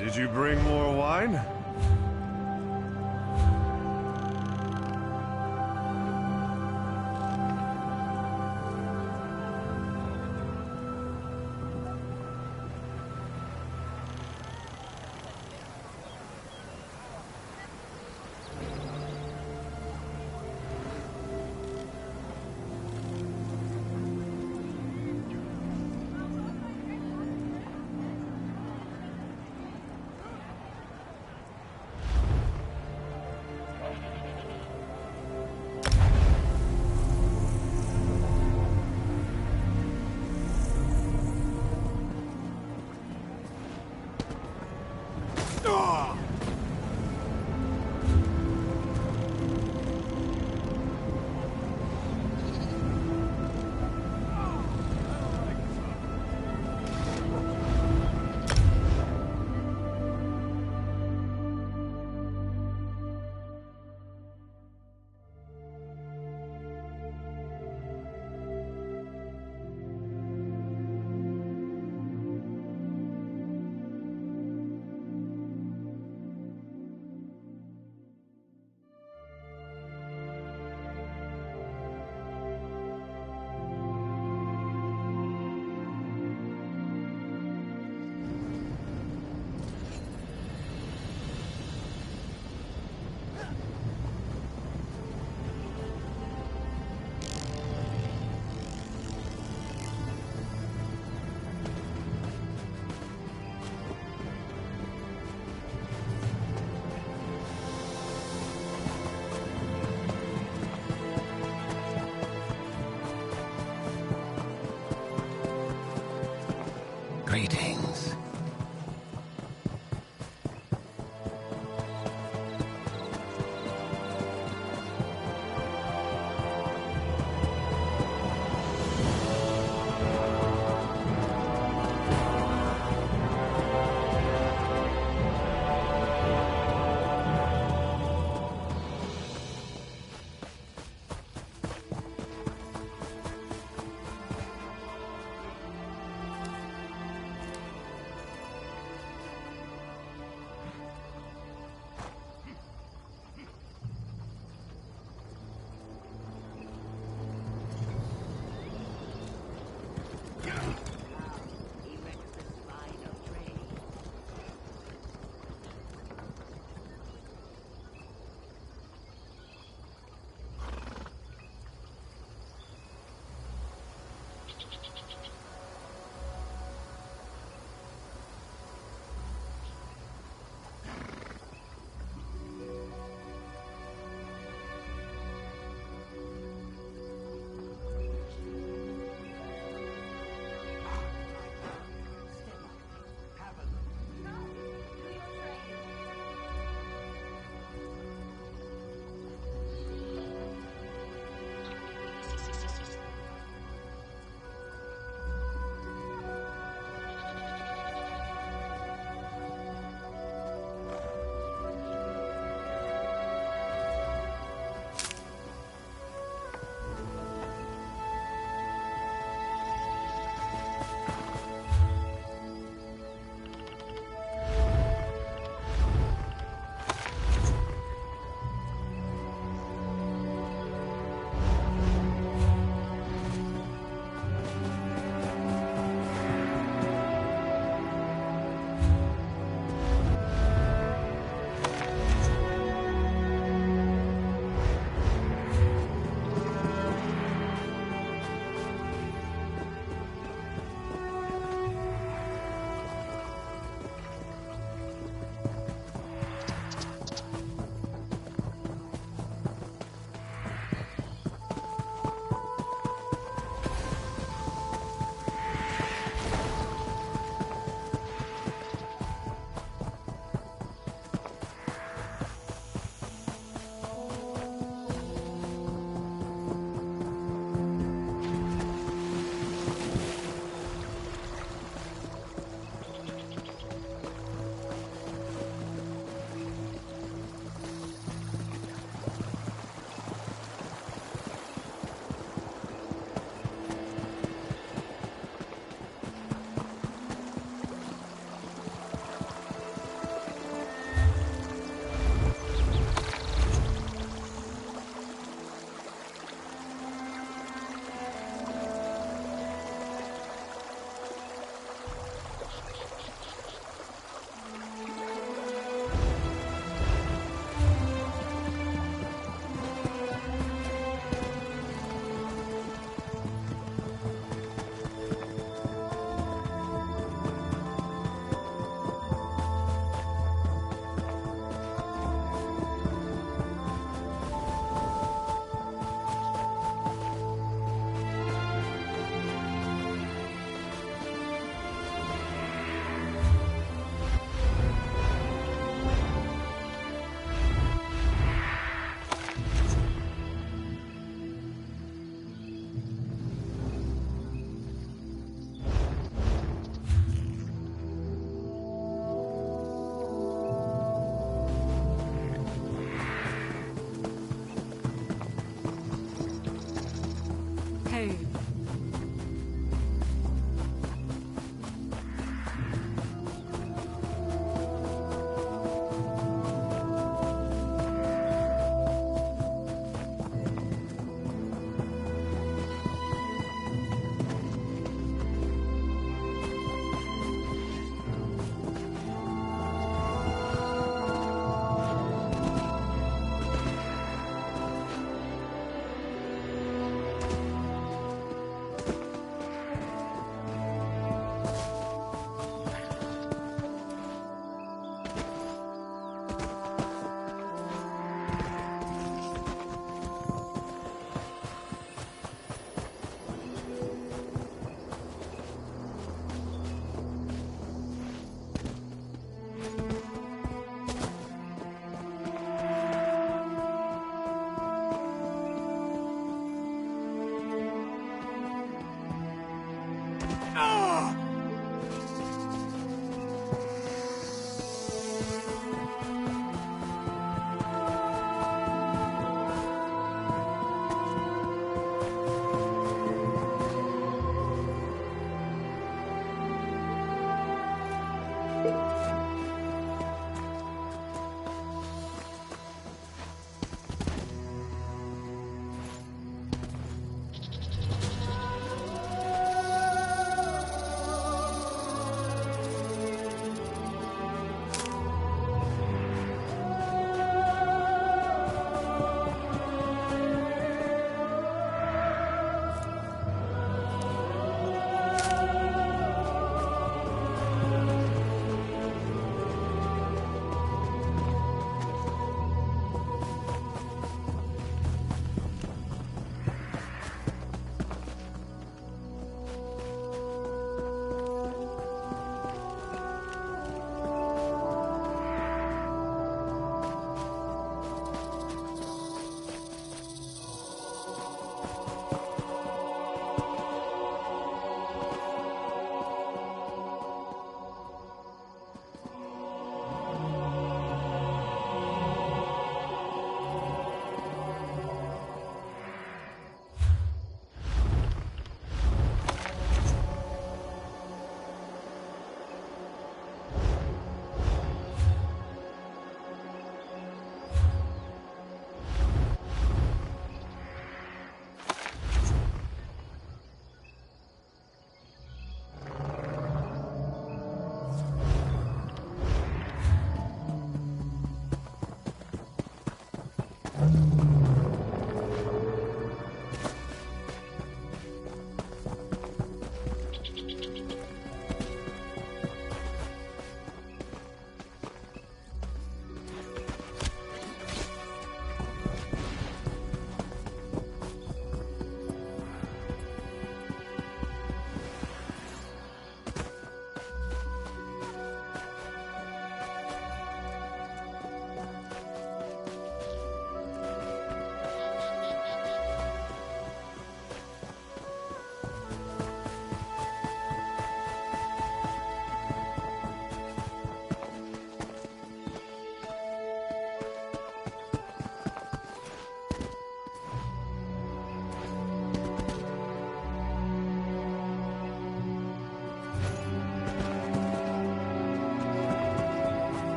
Did you bring more wine?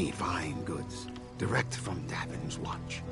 Many fine goods, direct from Davin's watch.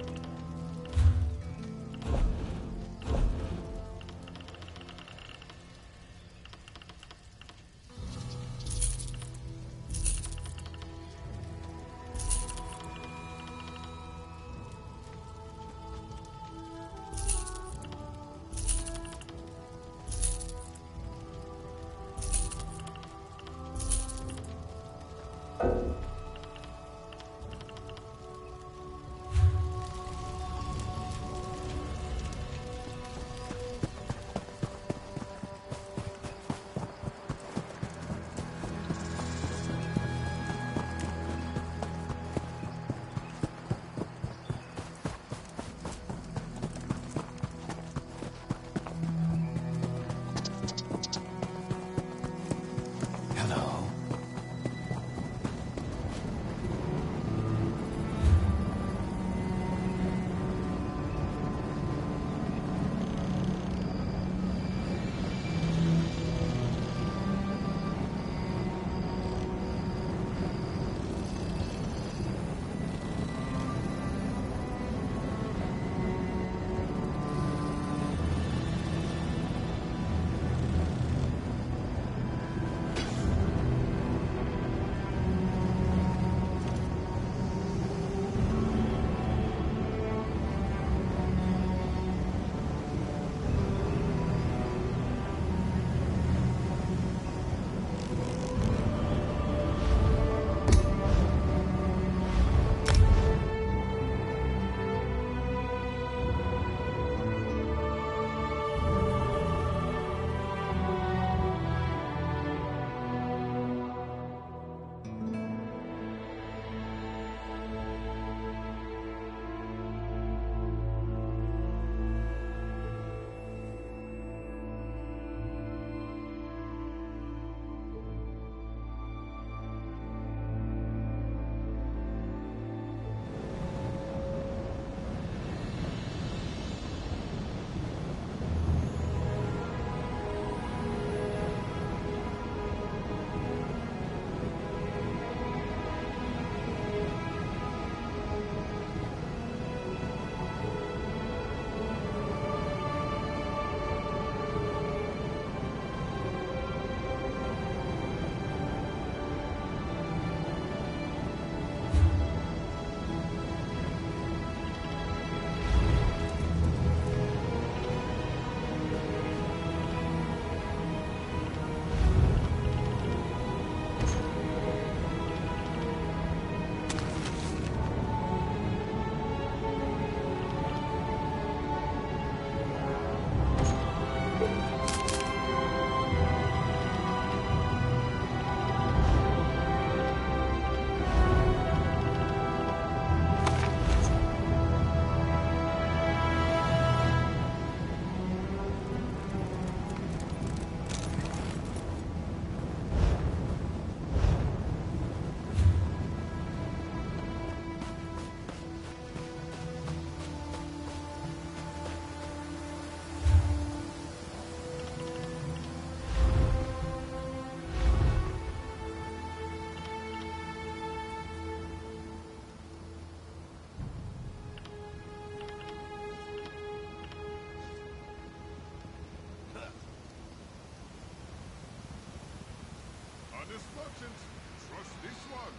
Trust this one.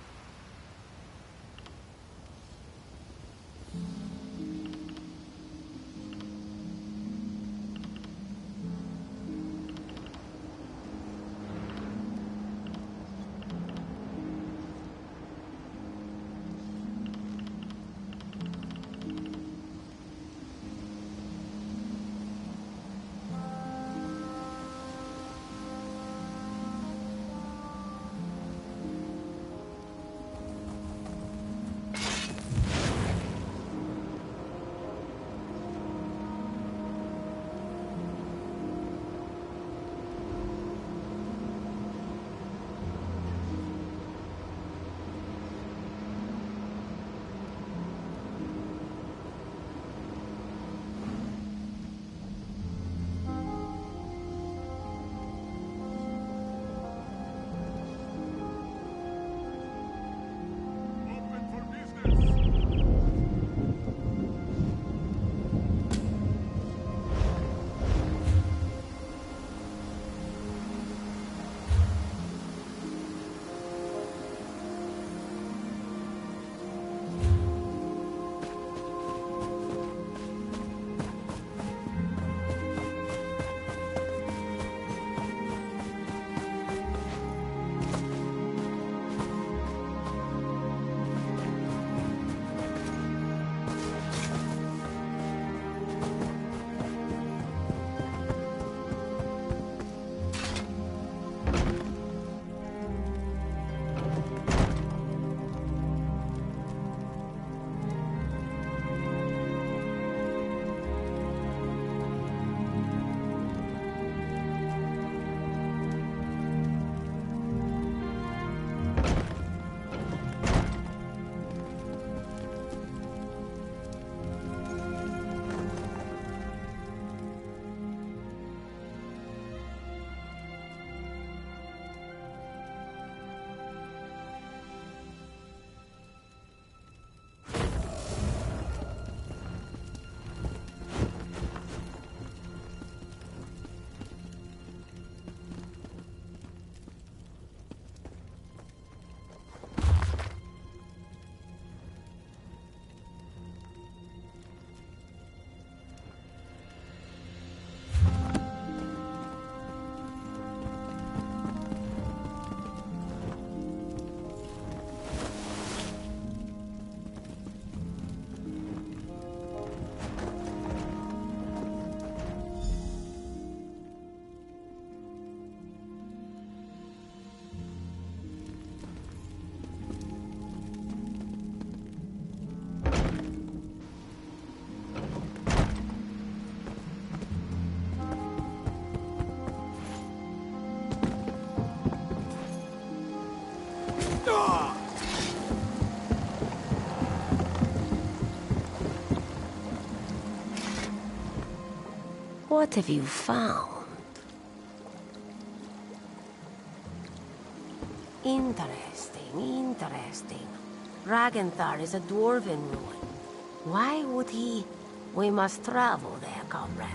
What have you found? Interesting. Ragenthar is a dwarven ruin. Why would he? We must travel there, comrade.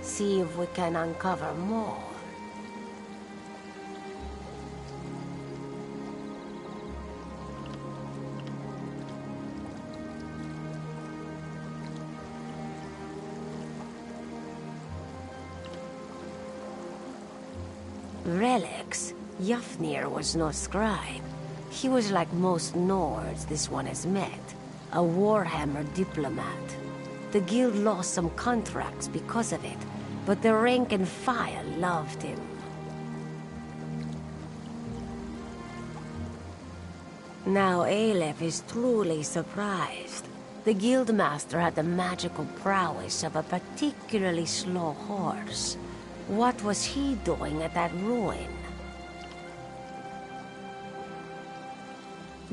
See if we can uncover more. Relics. Jafnir was no scribe. He was like most Nords this one has met. A Warhammer diplomat. The guild lost some contracts because of it, but the rank and file loved him. Now Aleph is truly surprised. The guildmaster had the magical prowess of a particularly slow horse. What was he doing at that ruin?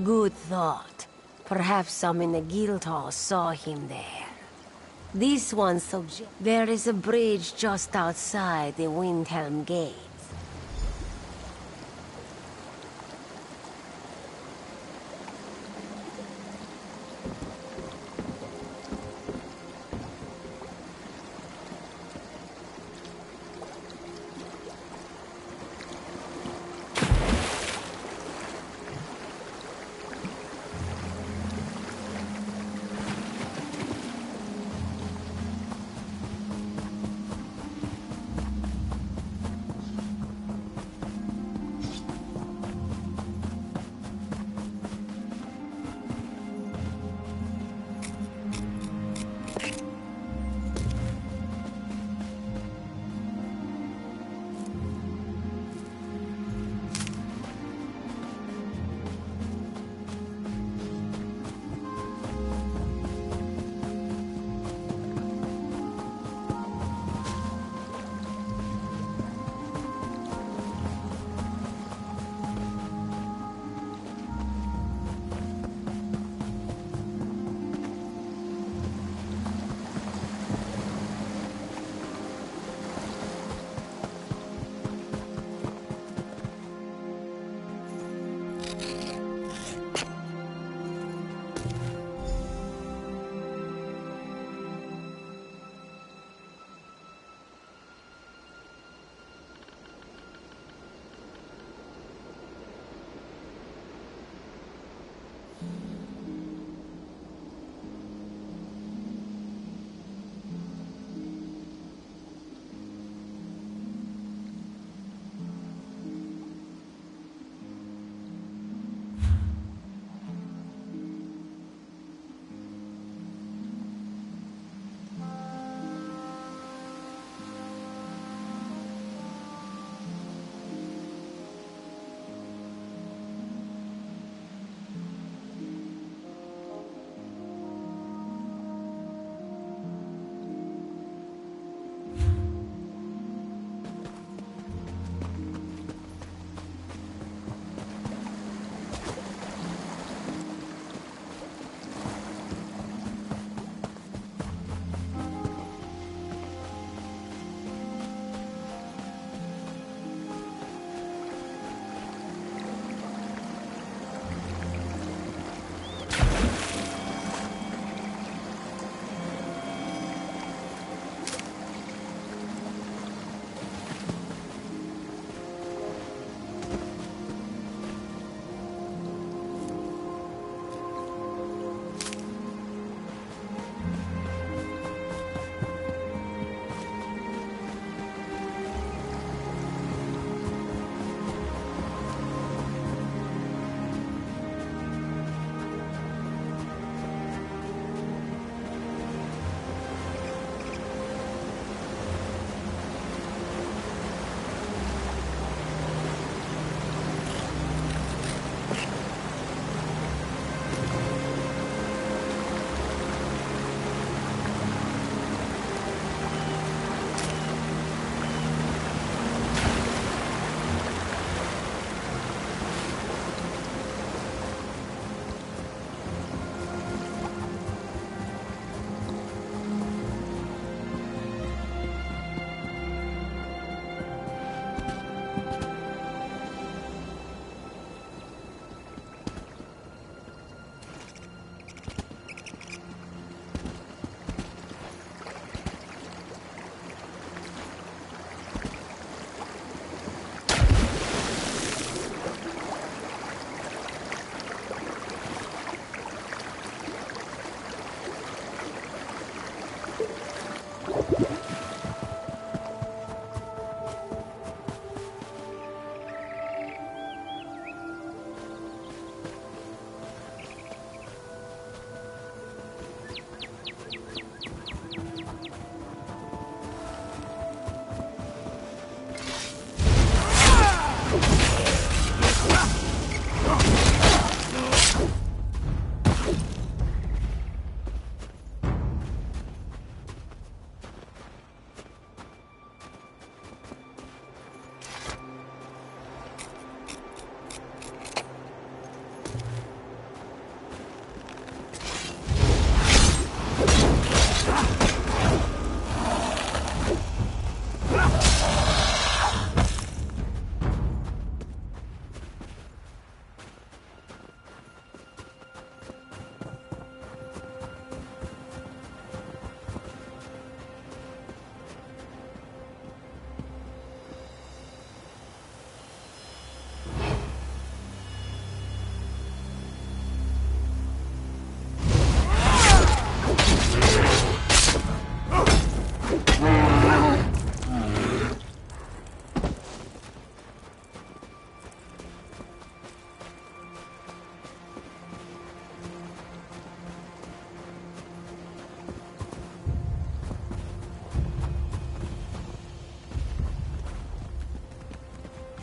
Good thought. Perhaps some in the guild hall saw him there. This one subject. There is a bridge just outside the Windhelm Gate.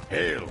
Hail!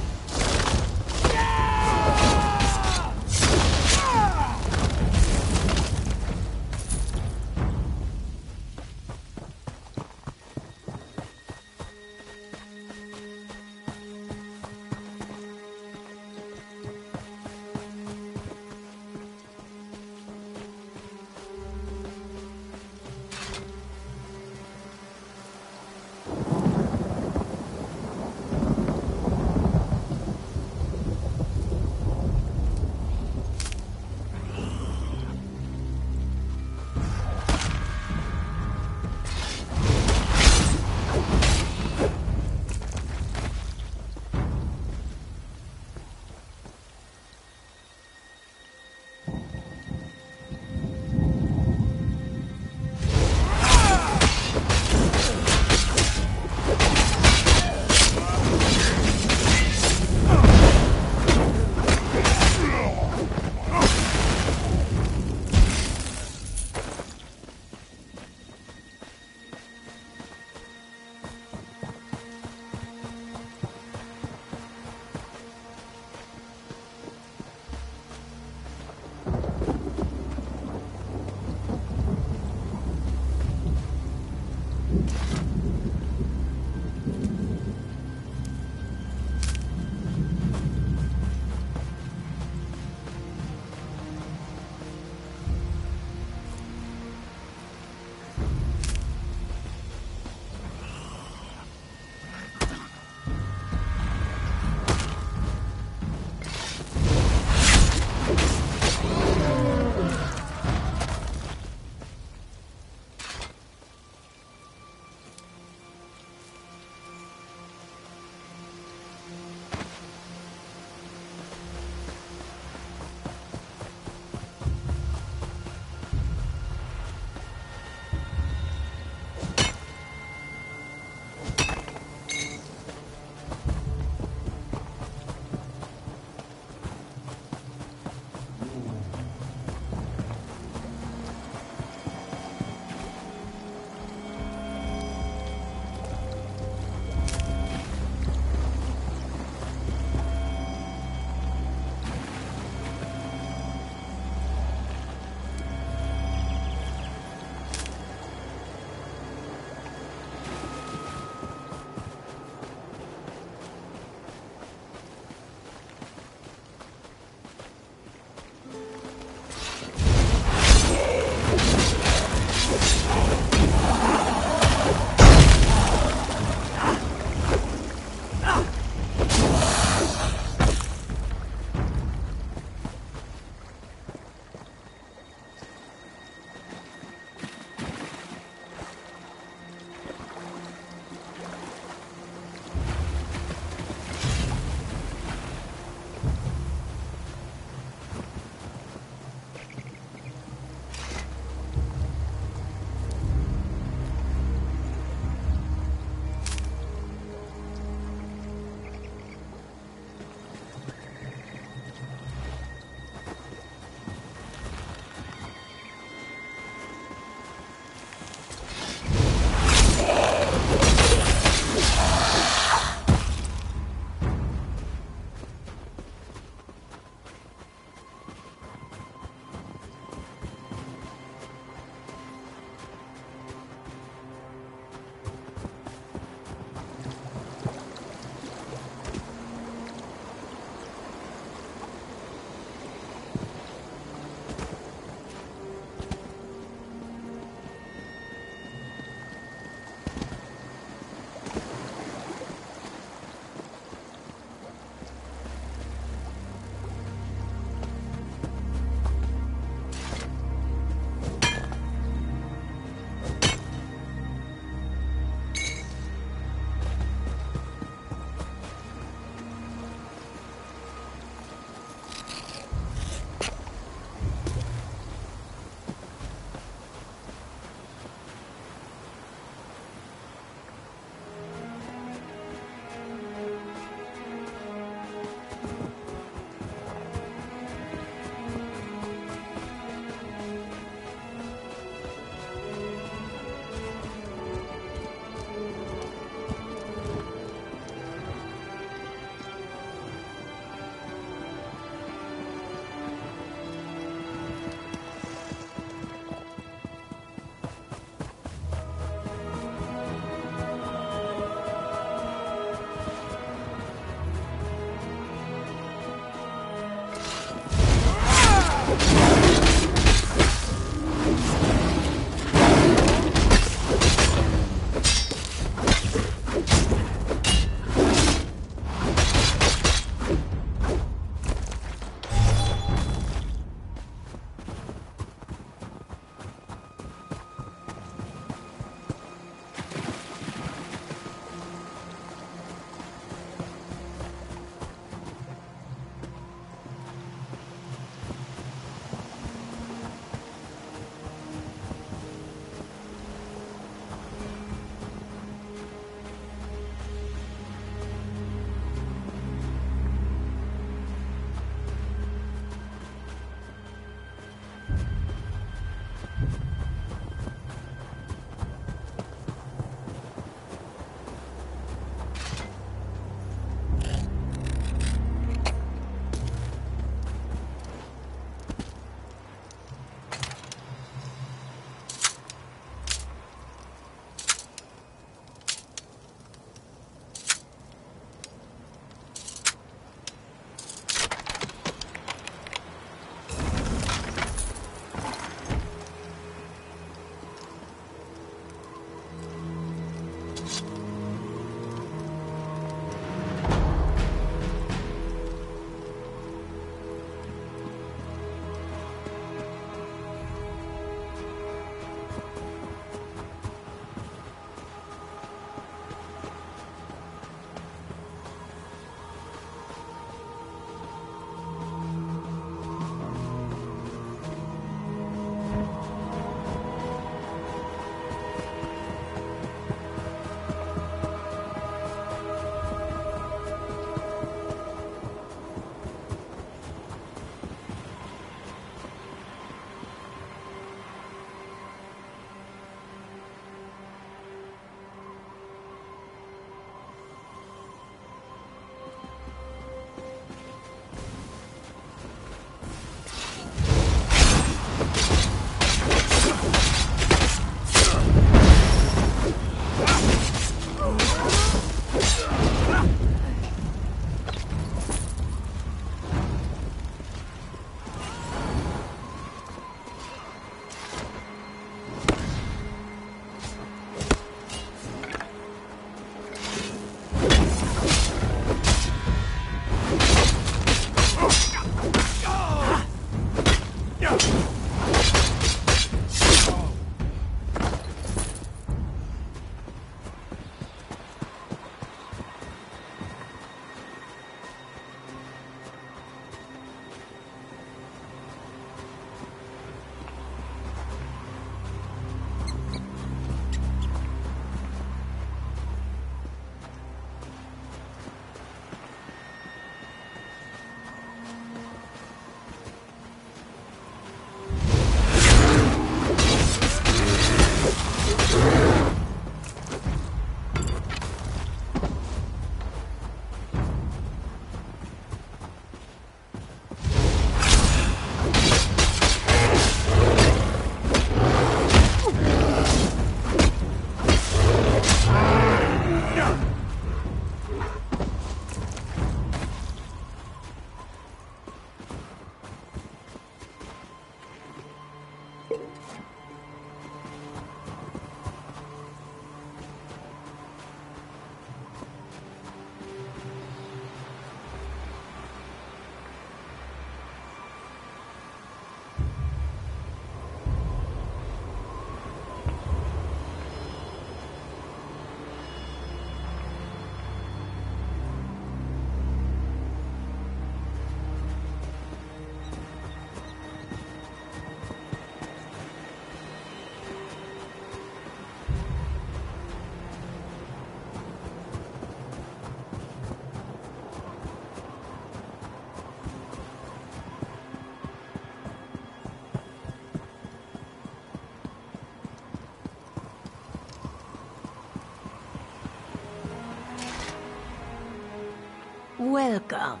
Welcome.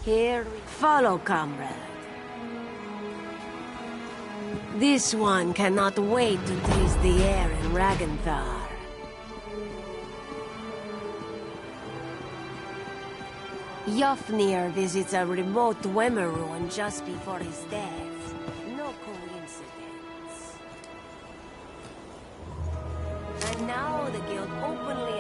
Here, follow, comrade. This one cannot wait to taste the air in Ragenthar. Yofnir visits a remote Dwemer ruin just before his death. No coincidence. And now the guild openly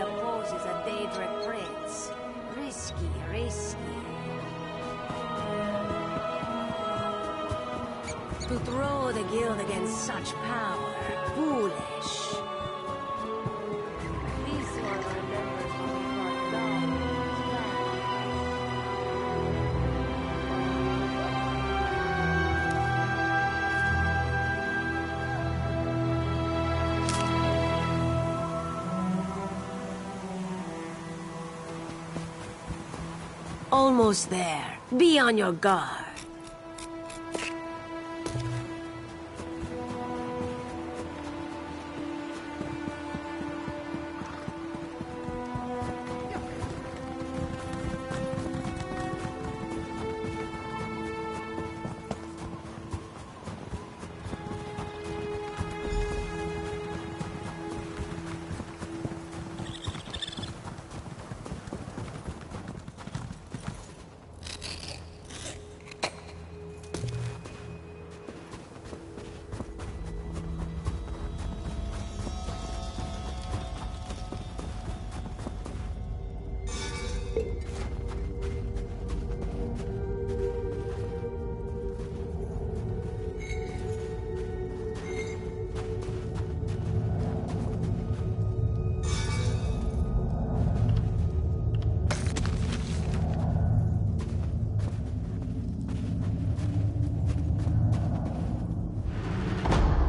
To throw the guild against such power, foolish. This one remembers what we thought God was bad. Almost there. Be on your guard.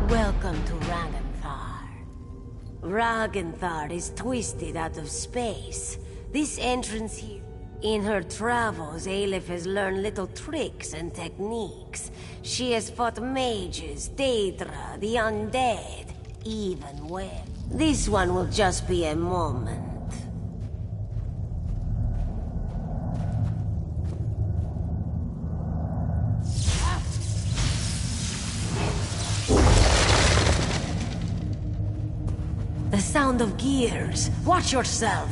Welcome to Ragnthar. Ragnthar is twisted out of space. This entrance here... In her travels, Aleph has learned little tricks and techniques. She has fought mages, Daedra, the undead, even well. This one will just be a moment. The sound of gears. Watch yourself.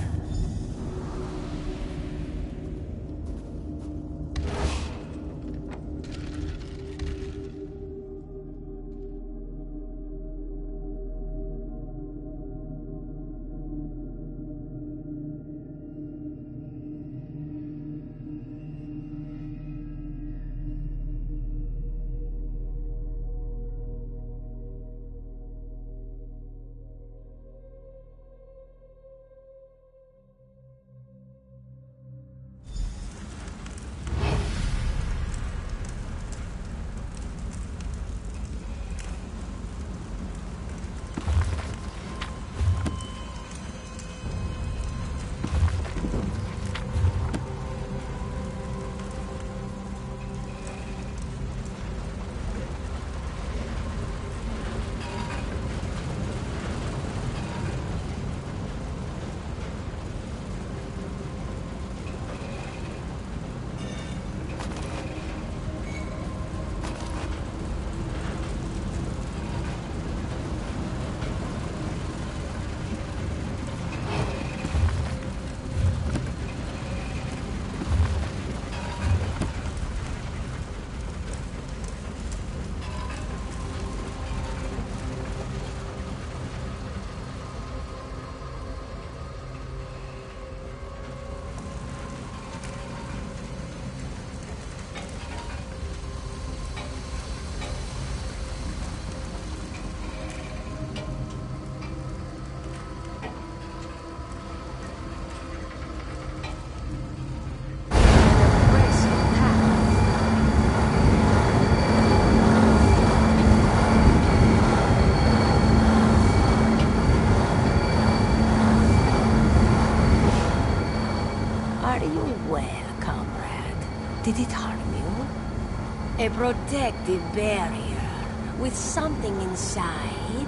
Did it harm you? A protective barrier. With something inside,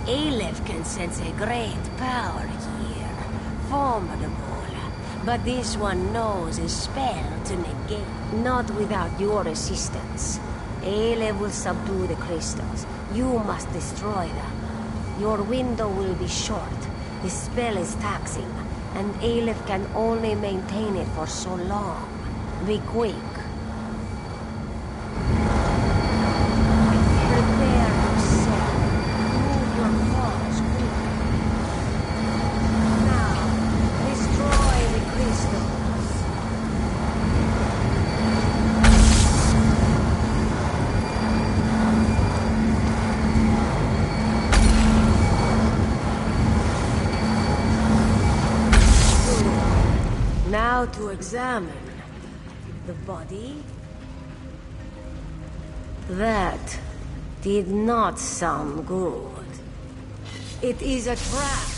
Aleph can sense a great power here. Formidable. But this one knows a spell to negate. Not without your assistance. Aleph will subdue the crystals. You must destroy them. Your window will be short. The spell is taxing, and Aleph can only maintain it for so long. Be quick. Prepare yourself. Move your paws quickly. Now, destroy the crystals. Now to examine the body. That did not sound good. It is a trap.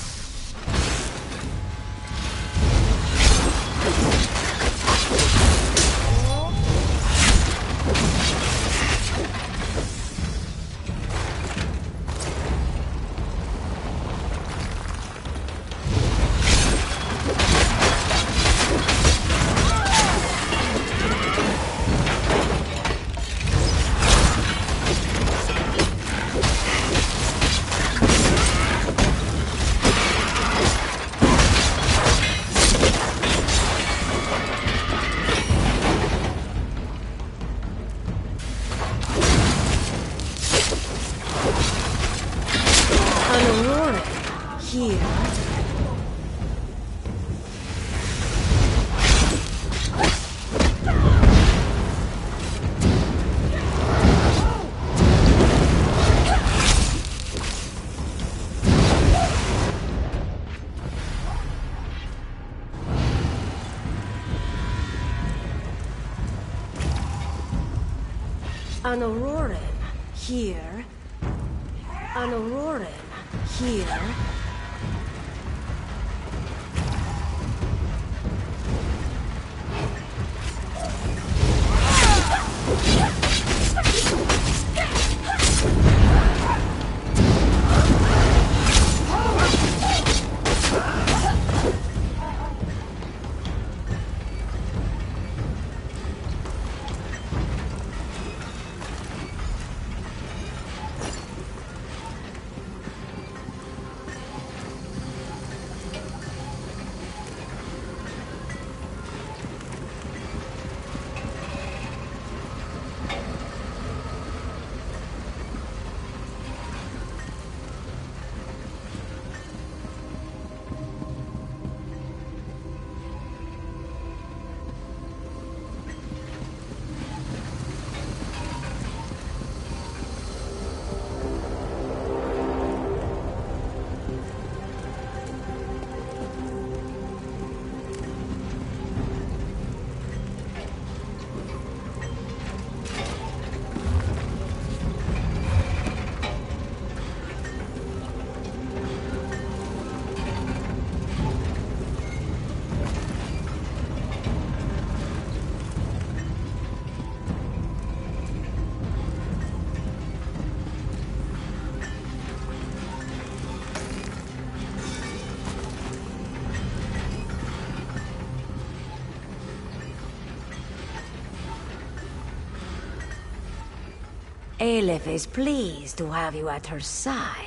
An Auroran here. An Auroran here. Aleph is pleased to have you at her side.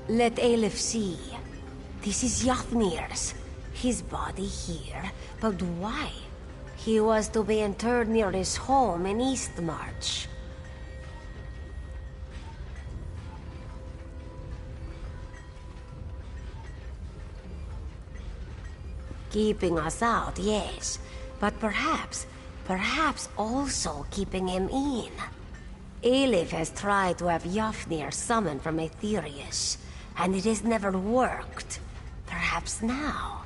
Let Aleph see. This is Yathnir's. His body here, but why? He was to be interred near his home in Eastmarch. Keeping us out, yes. But perhaps also keeping him in. Aelif has tried to have Yafnir summoned from Aetherius, and it has never worked. Perhaps now,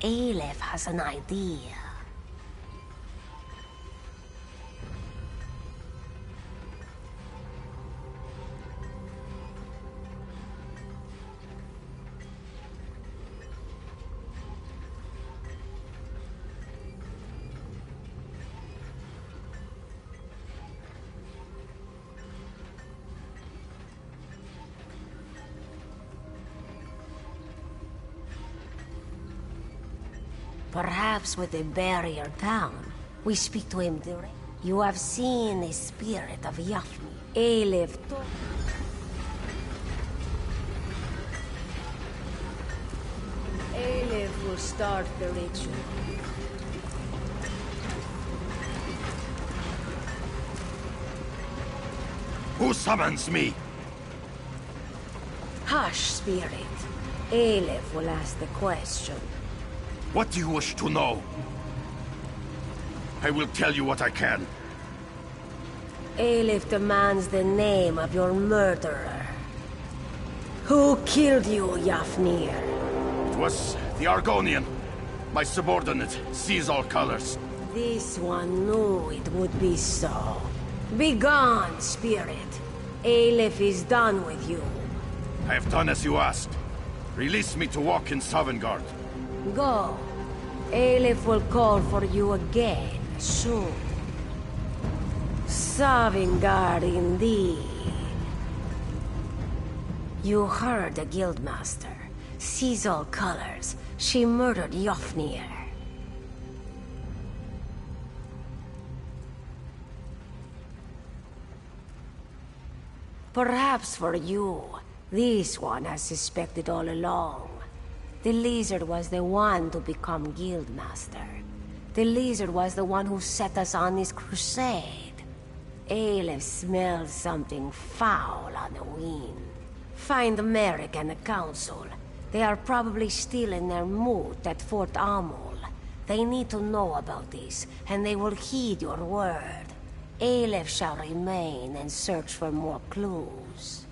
Aelif has an idea. Perhaps with the barrier down, we speak to him directly. You have seen the spirit of Yafni. Aelif. Aelif will start the ritual. Who summons me? Hush, spirit. Aelif will ask the question. What do you wish to know? I will tell you what I can. Aelif demands the name of your murderer. Who killed you, Yafnir? It was the Argonian. My subordinate sees all colors. This one knew it would be so. Begone, spirit. Aelif is done with you. I have done as you asked. Release me to walk in Sovngarde. Go. Aelif will call for you again, soon. Sovngarde indeed. You heard the Guildmaster. Sees all colors. She murdered Yafnir. Perhaps for you, this one has suspected all along. The lizard was the one to become Guildmaster. The lizard was the one who set us on this crusade. Aelif smells something foul on the wind. Find Merrick and the Council. They are probably still in their moot at Fort Amul. They need to know about this, and they will heed your word. Aelif shall remain and search for more clues.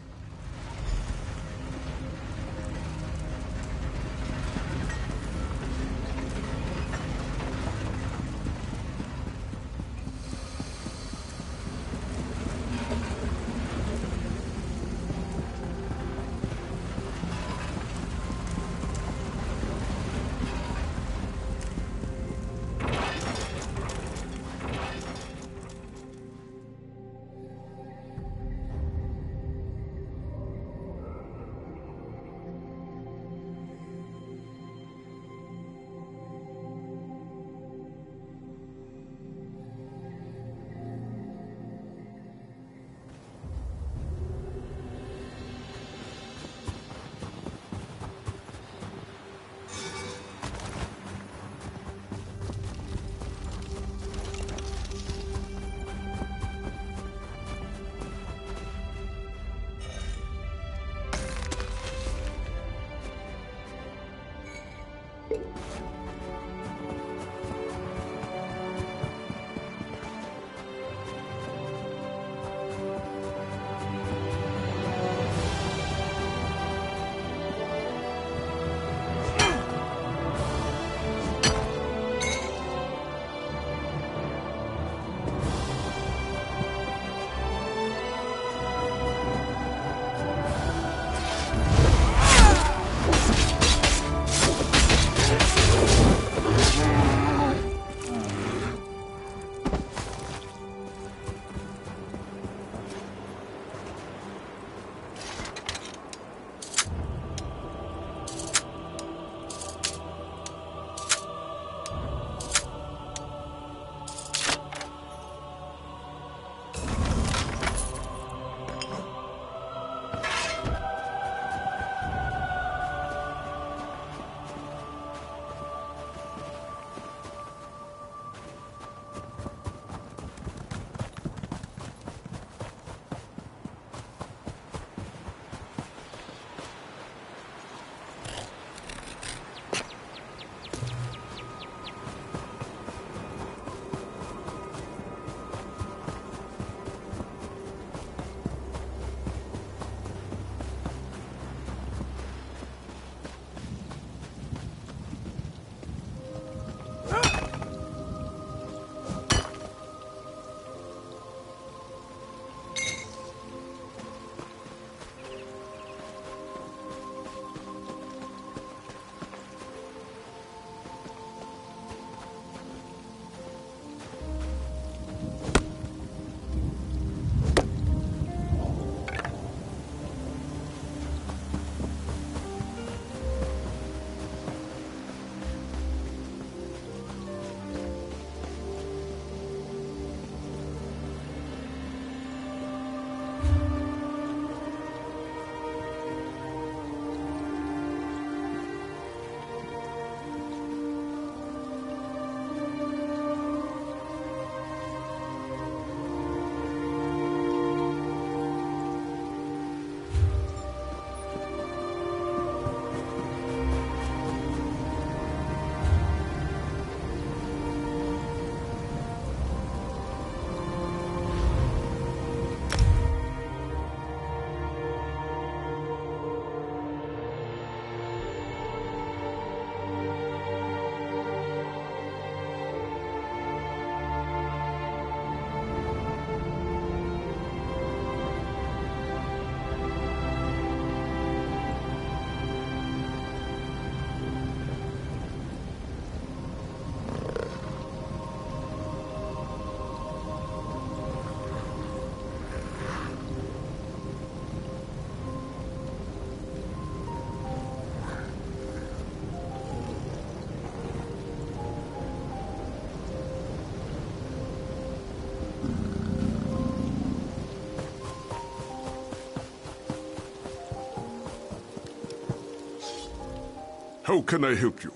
How can I help you?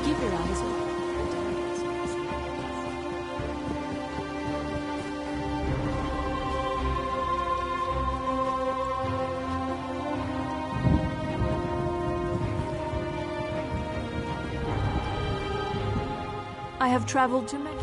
Keep your eyes open. I have traveled to many.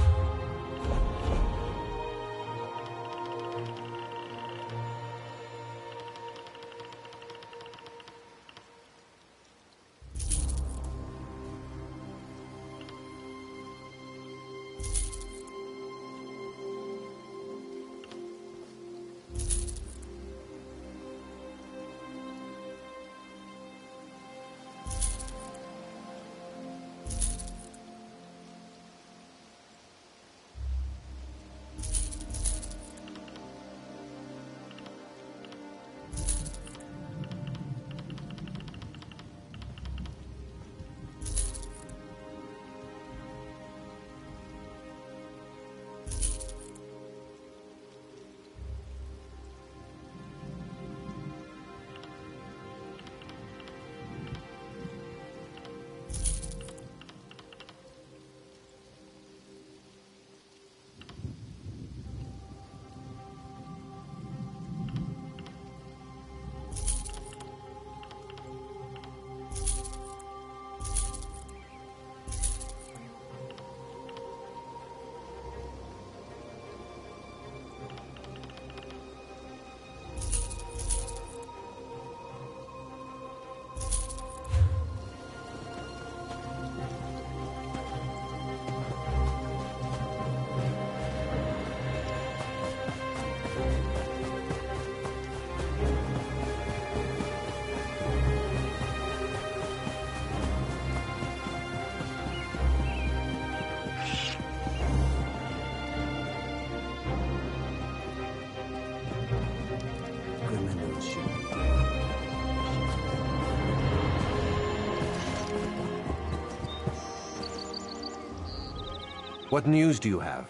What news do you have?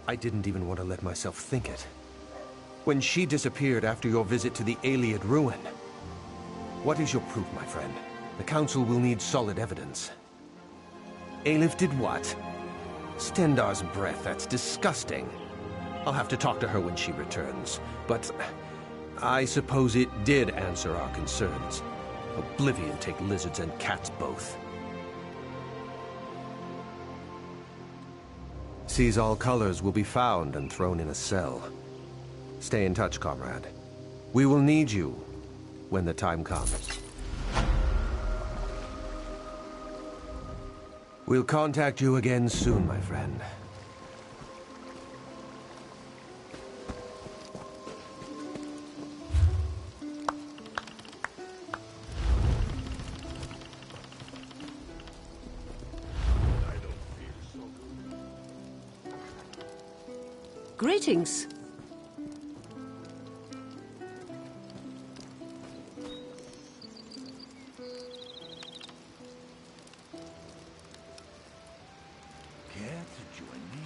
I didn't even want to let myself think it. When she disappeared after your visit to the Iliad ruin. What is your proof, my friend? The Council will need solid evidence. Alif did what? Stendar's breath, that's disgusting. I'll have to talk to her when she returns. But I suppose it did answer our concerns. Oblivion take lizards and cats both. Sees all colors will be found and thrown in a cell. Stay in touch, comrade. We will need you when the time comes. We'll contact you again soon, my friend. Greetings. Care to join me?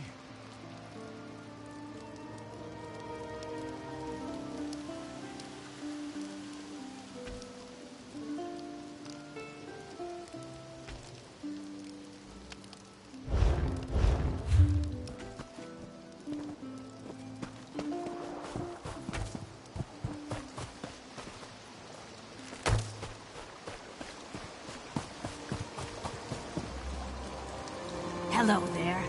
Hello there.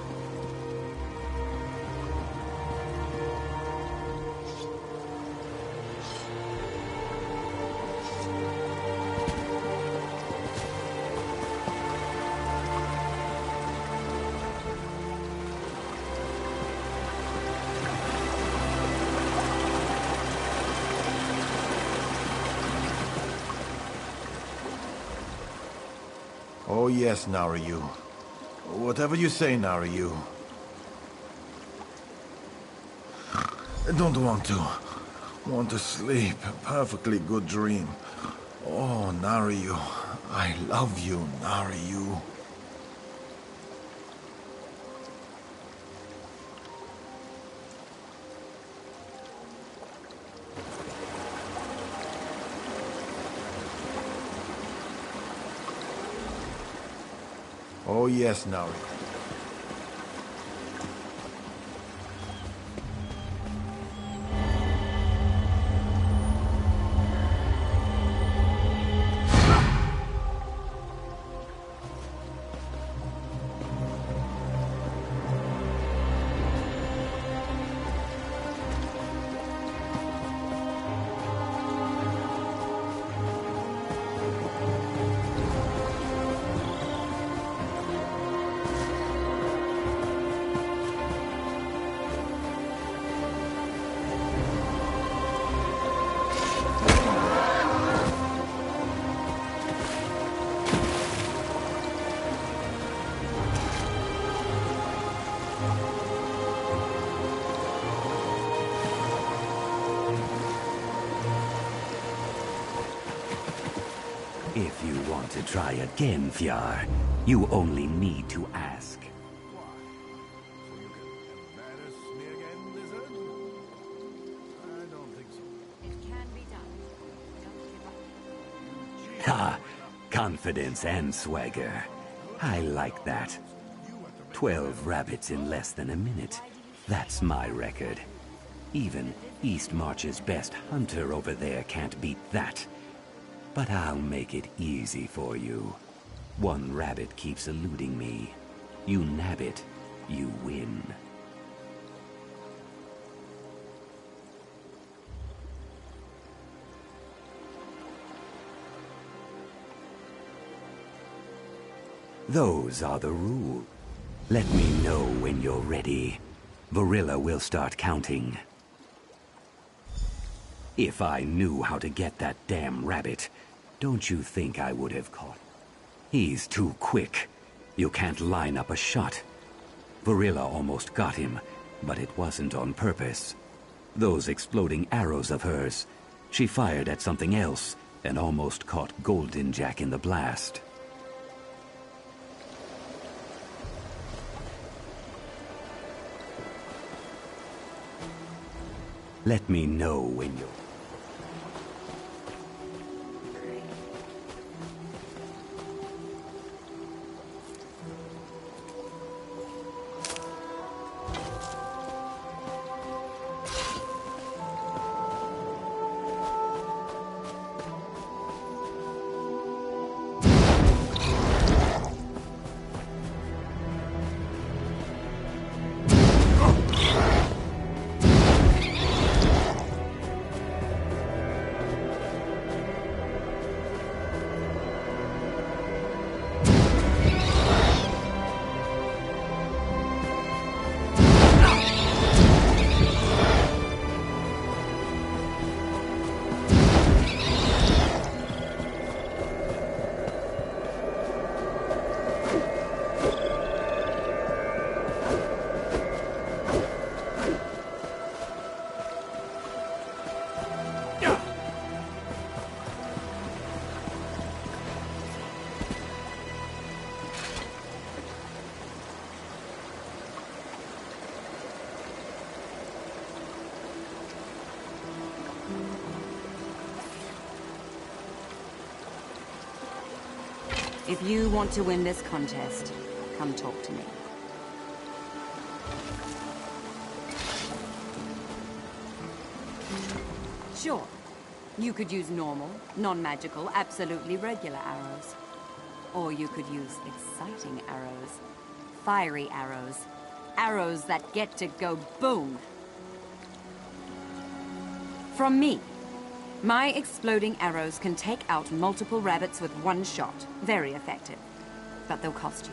Oh yes, Naryu. Whatever you say, Naryu. I don't want to. Want to sleep. A perfectly good dream. Oh, Naryu. I love you, Naryu. Oh yes, Naryu. If you want to try again, Fjár, you only need to ask. Embarrass me again, lizard? I don't think so. It can be done. Don't give up. Ha! Confidence and swagger. I like that. 12 rabbits in less than a minute. That's my record. Even East March's best hunter over there can't beat that. But I'll make it easy for you. One rabbit keeps eluding me. You nab it, you win. Those are the rules. Let me know when you're ready. Varilla will start counting. If I knew how to get that damn rabbit, don't you think I would have caught? He's too quick. You can't line up a shot. Varilla almost got him, but it wasn't on purpose. Those exploding arrows of hers, she fired at something else and almost caught Golden Jack in the blast. Let me know when you're... If you want to win this contest, come talk to me. Sure. You could use normal, non-magical, absolutely regular arrows. Or you could use exciting arrows. Fiery arrows. Arrows that get to go boom. From me. My exploding arrows can take out multiple rabbits with one shot. Very effective. But they'll cost you.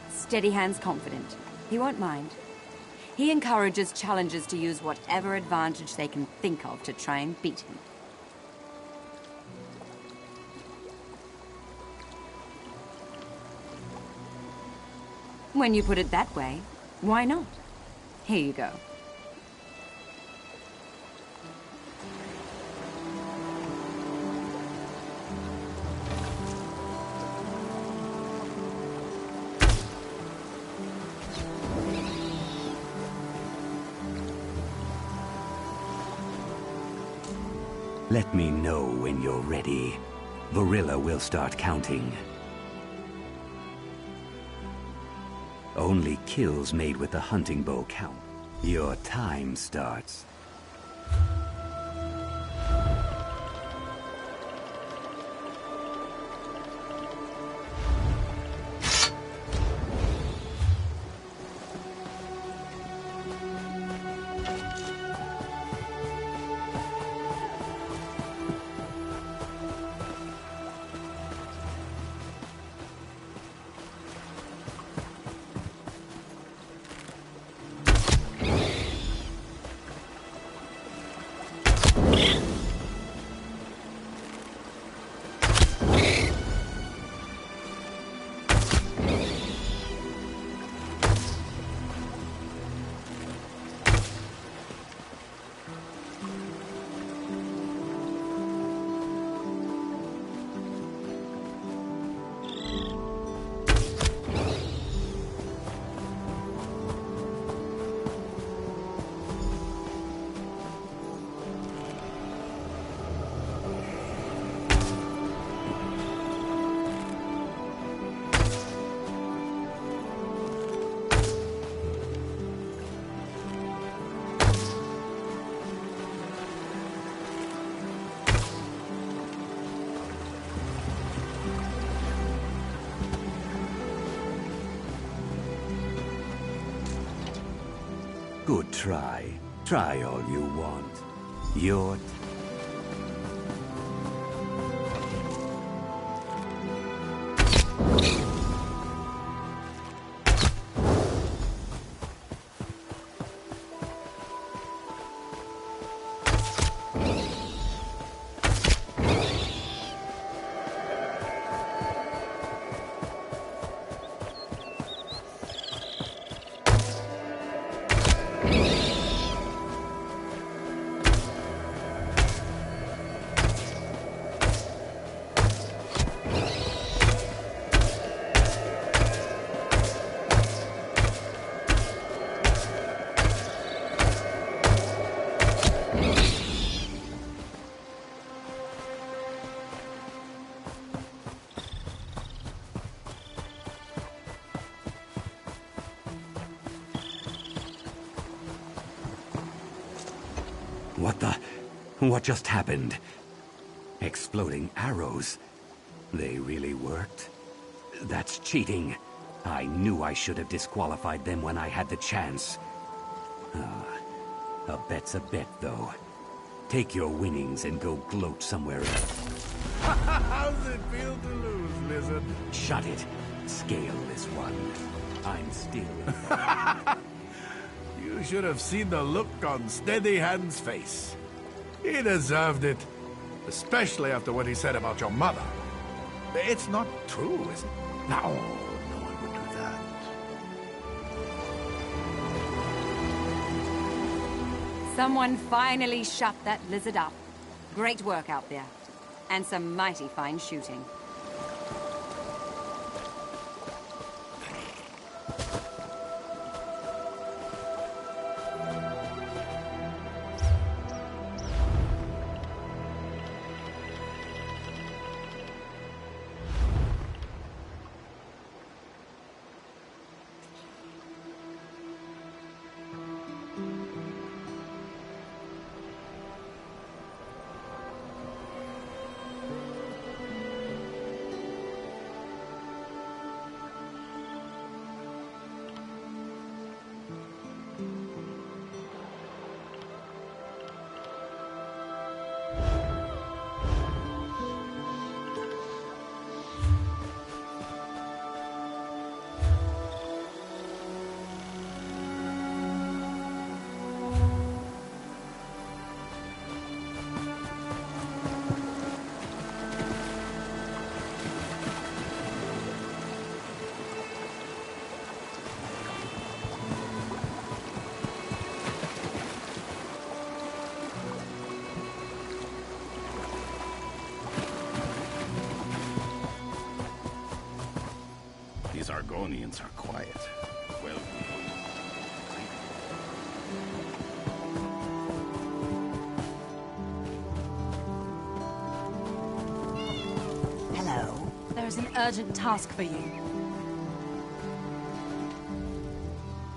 Steady Hand's confident. He won't mind. He encourages challengers to use whatever advantage they can think of to try and beat him. When you put it that way, why not? Here you go. Let me know when you're ready. Varilla will start counting. Only kills made with the hunting bow count. Your time starts. Good try. Try all you want. Your What just happened? Exploding arrows. They really worked? That's cheating. I knew I should have disqualified them when I had the chance. A bet's a bet, though. Take your winnings and go gloat somewhere else. How's it feel to lose, Lizard? Shut it. Scale this one. I'm still... You should have seen the look on Steady Hand's face. He deserved it. Especially after what he said about your mother. It's not true, is it? No, no one would do that. Someone finally shut that lizard up. Great work out there. And some mighty fine shooting. Argonians are quiet. Well... Hello. There's an urgent task for you.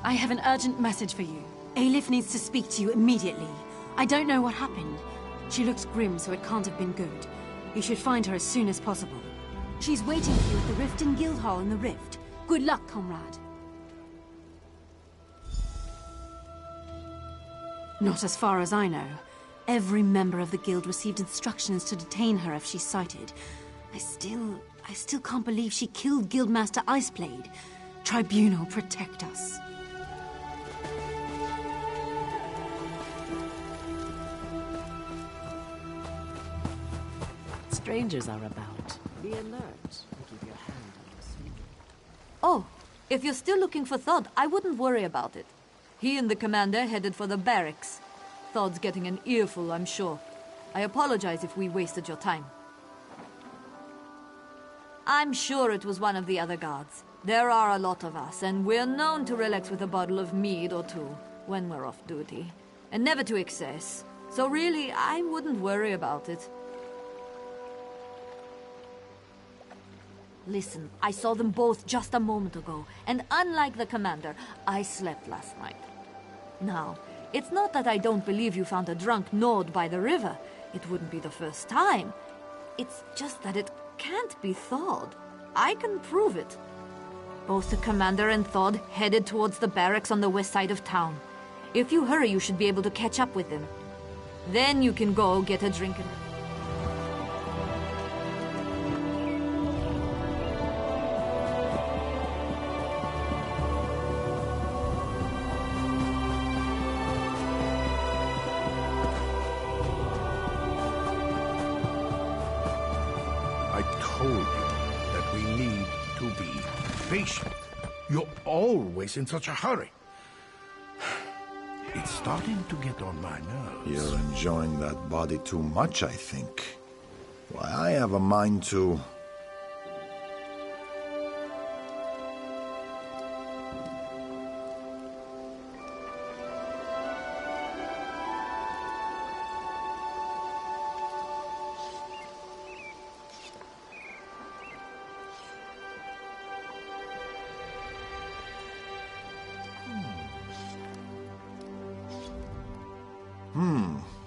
I have an urgent message for you. Aelif needs to speak to you immediately. I don't know what happened. She looks grim, so it can't have been good. You should find her as soon as possible. She's waiting for you at the Rift in Guildhall in the Rift. Good luck, comrade. Not as far as I know. Every member of the guild received instructions to detain her if she's sighted. I still can't believe she killed Guildmaster Iceblade. Tribunal, protect us. Strangers are about. Be alert and keep your hand on the sweet. Oh, if you're still looking for Thod, I wouldn't worry about it. He and the commander headed for the barracks. Thod's getting an earful, I'm sure. I apologize if we wasted your time. I'm sure it was one of the other guards. There are a lot of us, and we're known to relax with a bottle of mead or two when we're off duty. And never to excess. So really, I wouldn't worry about it. Listen, I saw them both just a moment ago, and unlike the commander, I slept last night. Now, it's not that I don't believe you found a drunk Nord by the river. It wouldn't be the first time. It's just that it can't be Thod. I can prove it. Both the commander and Thod headed towards the barracks on the west side of town. If you hurry, you should be able to catch up with them. Then you can go get a drink and... I told you that we need to be patient. You're always in such a hurry. It's starting to get on my nerves. You're enjoying that body too much, I think. Why, I have a mind to...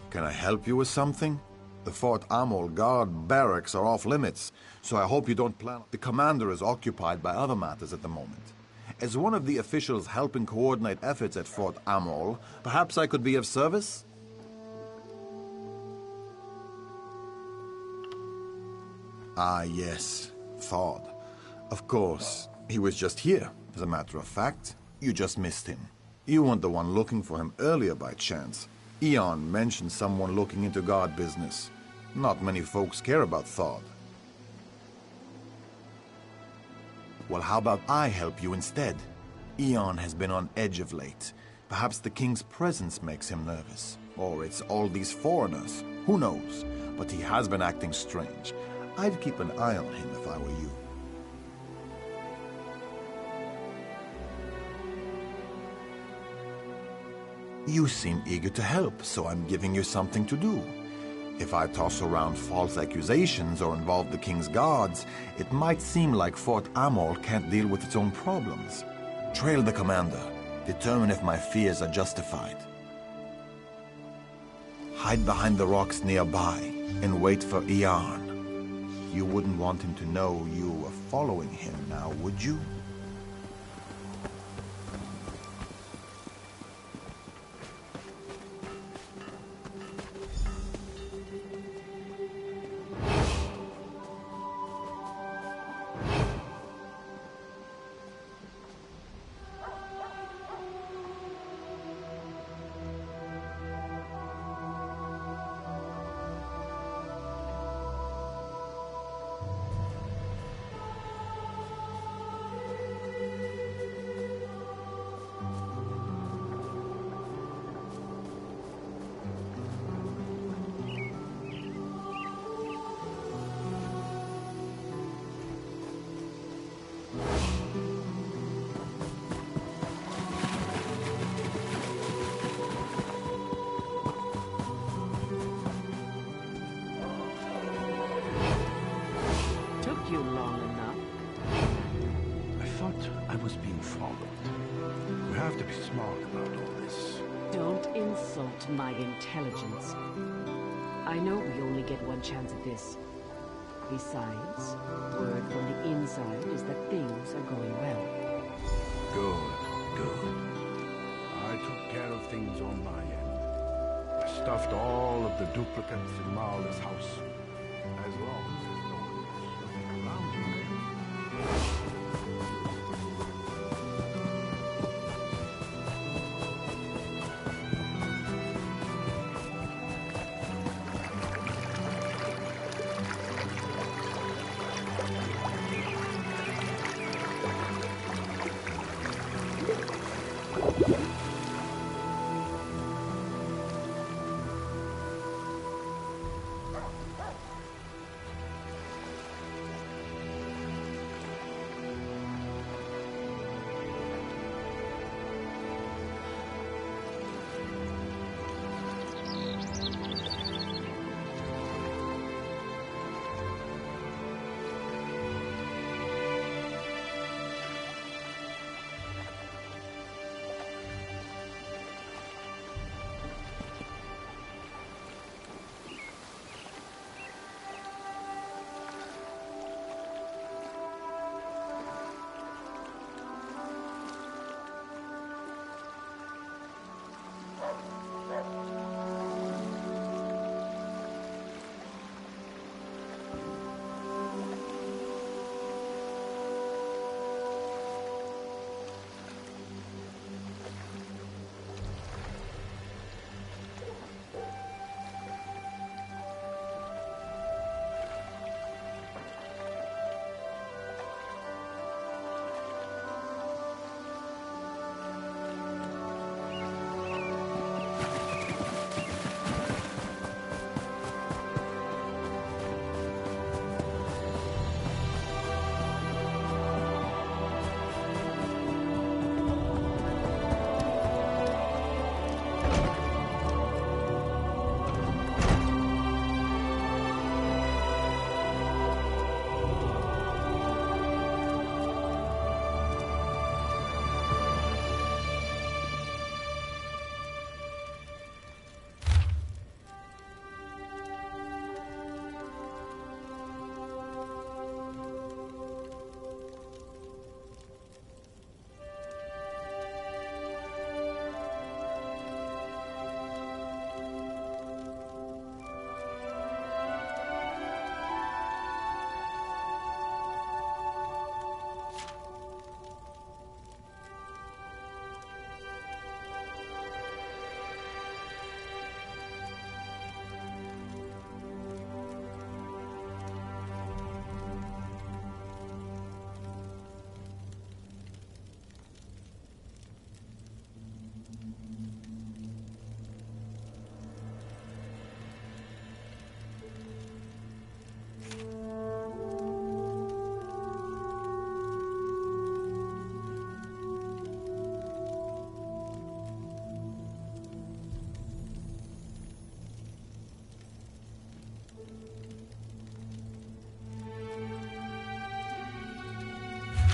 Can I help you with something? The Fort Amol guard barracks are off limits, so I hope you don't plan... The commander is occupied by other matters at the moment. As one of the officials helping coordinate efforts at Fort Amol, perhaps I could be of service? Ah, yes, Thod. Of course, he was just here, as a matter of fact. You just missed him. You weren't the one looking for him earlier by chance. Eon mentioned someone looking into guard business. Not many folks care about Thod. Well, how about I help you instead? Eon has been on edge of late. Perhaps the king's presence makes him nervous. Or it's all these foreigners. Who knows? But he has been acting strange. I'd keep an eye on him if I were you. You seem eager to help, so I'm giving you something to do. If I toss around false accusations or involve the king's guards, it might seem like Fort Amol can't deal with its own problems. Trail the commander. Determine if my fears are justified. Hide behind the rocks nearby and wait for Eon. You wouldn't want him to know you were following him now, would you? insult my intelligence. I know we only get one chance at this. Besides, word from the inside is that things are going well. Good. I took care of things on my end. I stuffed all of the duplicates in Marla's house. As long as there's no one snooping around in there.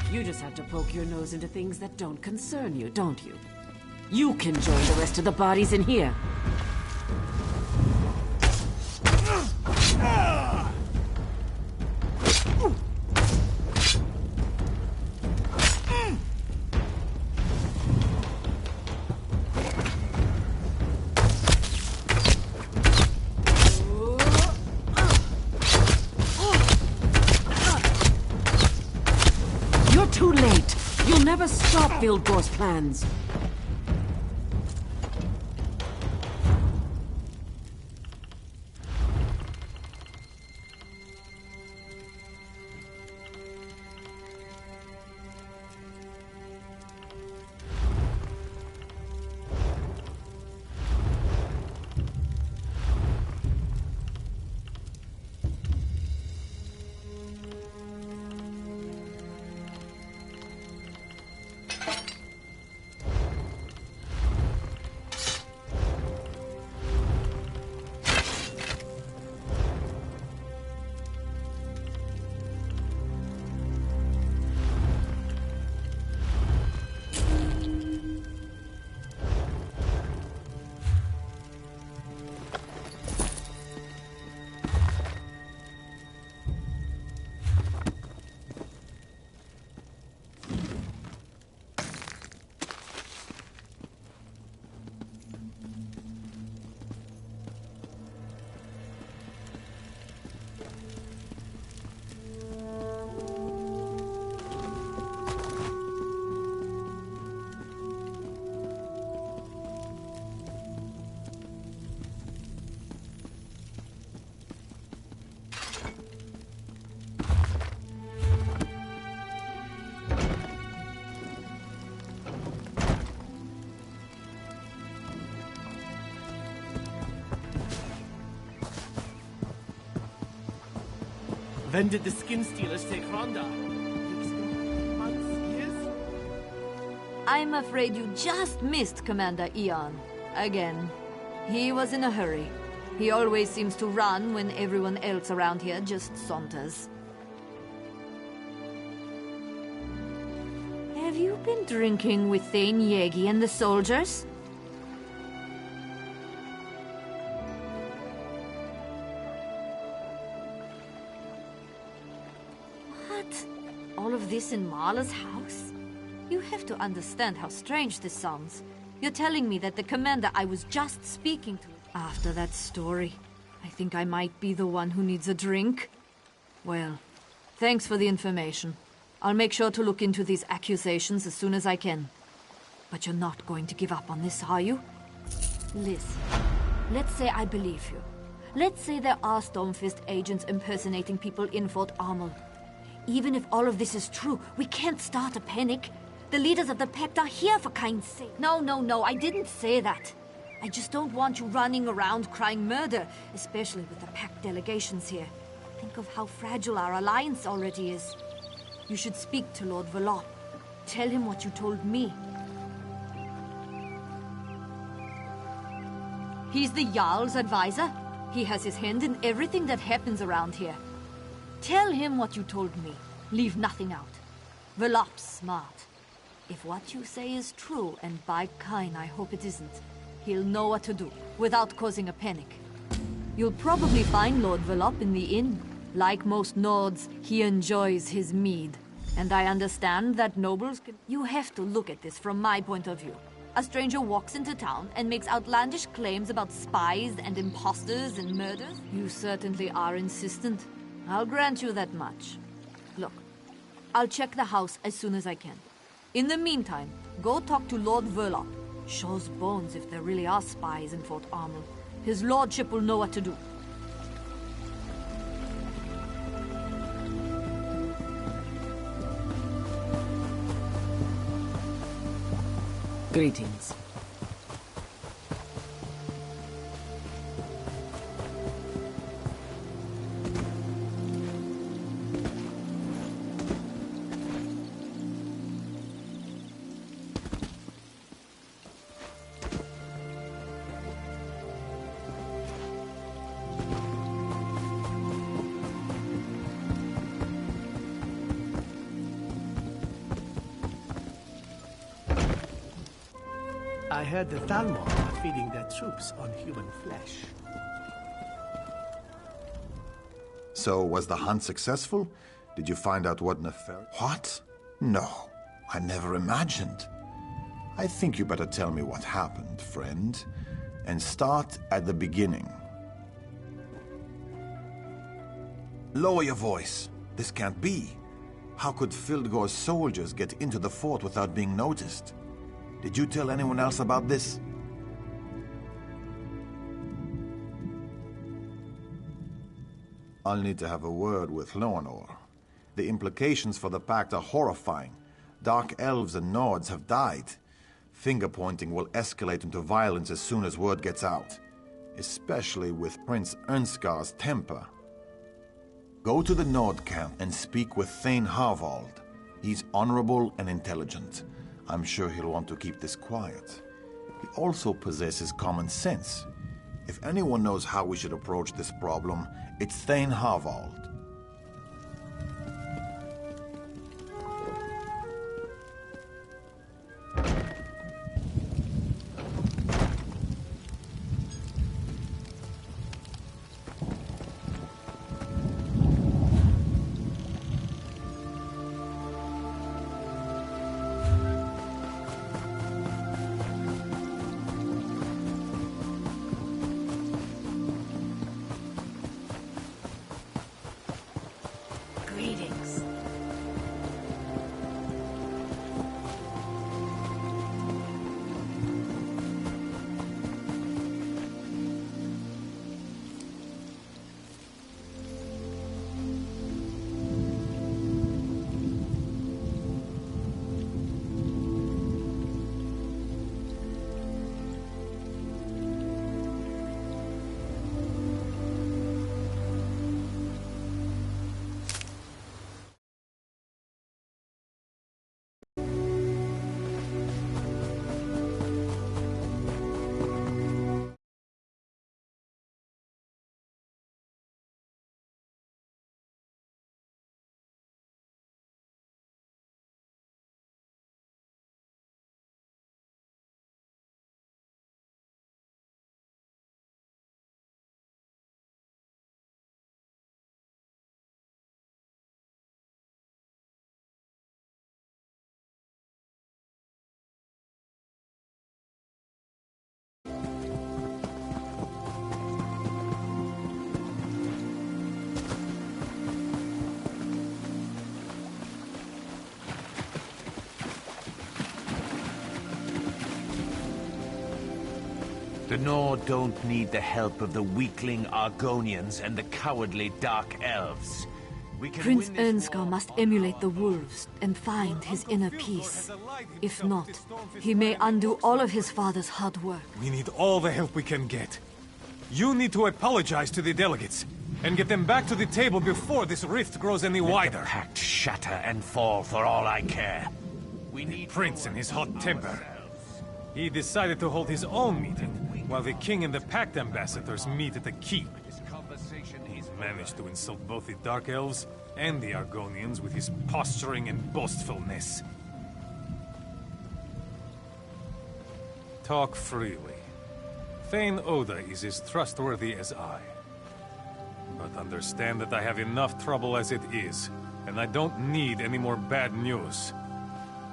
You just have to poke your nose into things that don't concern you, don't you? You can join the rest of the bodies in here. Too late. You'll never stop Vilgor's plans. When did the skin stealers take Ronda? Weeks ago? Months? Years? I'm afraid you just missed Commander Eon. Again. He was in a hurry. He always seems to run when everyone else around here just saunters. Have you been drinking with Thane Yegi and the soldiers? What? All of this in Marla's house? You have to understand how strange this sounds. You're telling me that the commander I was just speaking to... After that story, I think I might be the one who needs a drink. Well, thanks for the information. I'll make sure to look into these accusations as soon as I can. But you're not going to give up on this, are you? Listen, let's say I believe you. Let's say there are Stormfist agents impersonating people in Fort Armel. Even if all of this is true, we can't start a panic. The leaders of the Pact are here, for kind's sake. No, I didn't say that. I just don't want you running around crying murder, especially with the Pact delegations here. Think of how fragile our alliance already is. You should speak to Lord Velop. Tell him what you told me. He's the Jarl's advisor. He has his hand in everything that happens around here. Tell him what you told me. Leave nothing out. Velop's smart. If what you say is true, and by Kain I hope it isn't, he'll know what to do, without causing a panic. You'll probably find Lord Velop in the inn. Like most Nords, he enjoys his mead. And I understand that nobles can... You have to look at this from my point of view. A stranger walks into town and makes outlandish claims about spies and imposters and murders. You certainly are insistent. I'll grant you that much. Look, I'll check the house as soon as I can. In the meantime, go talk to Lord Velop. Shows bones if there really are spies in Fort Armel. His lordship will know what to do. Greetings. I heard the Thalmor are feeding their troops on human flesh. So, was the hunt successful? Did you find out what nefarious... What? No, I never imagined. I think you better tell me what happened, friend. And start at the beginning. Lower your voice. This can't be. How could Fildgor's soldiers get into the fort without being noticed? Did you tell anyone else about this? I'll need to have a word with Loanor. The implications for the Pact are horrifying. Dark elves and Nords have died. Finger-pointing will escalate into violence as soon as word gets out. Especially with Prince Ernskar's temper. Go to the Nord camp and speak with Thane Harvald. He's honorable and intelligent. I'm sure he'll want to keep this quiet. He also possesses common sense. If anyone knows how we should approach this problem, it's Thane Harvald. The Nord don't need the help of the weakling Argonians and the cowardly Dark Elves. We can Prince win this Ernskar war. must emulate the wolves and find his inner peace. If not, he may undo all of his father's hard work. We need all the help we can get. You need to apologize to the delegates and get them back to the table before this rift grows any wider. Let the pact shatter and fall for all I care. We need Prince in his hot temper. He decided to hold his own meeting, while the king and the pact ambassadors meet at the keep. He's managed to insult both the Dark Elves and the Argonians with his posturing and boastfulness. Talk freely. Thane Oda is as trustworthy as I. But understand that I have enough trouble as it is, and I don't need any more bad news.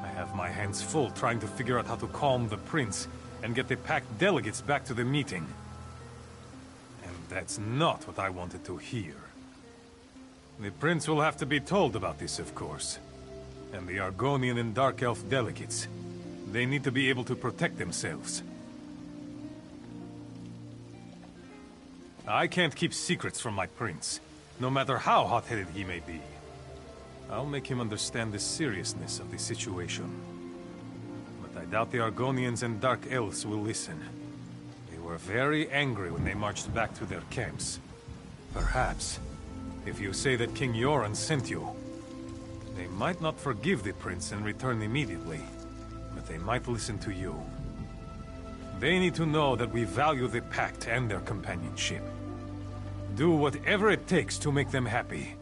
I have my hands full trying to figure out how to calm the prince and get the pact delegates back to the meeting. And that's not what I wanted to hear. The prince will have to be told about this, of course. And the Argonian and Dark Elf delegates. They need to be able to protect themselves. I can't keep secrets from my prince, no matter how hot-headed he may be. I'll make him understand the seriousness of the situation. But I doubt the Argonians and Dark Elves will listen. They were very angry when they marched back to their camps. Perhaps, if you say that King Yoren sent you, they might not forgive the prince and return immediately, but they might listen to you. They need to know that we value the pact and their companionship. Do whatever it takes to make them happy.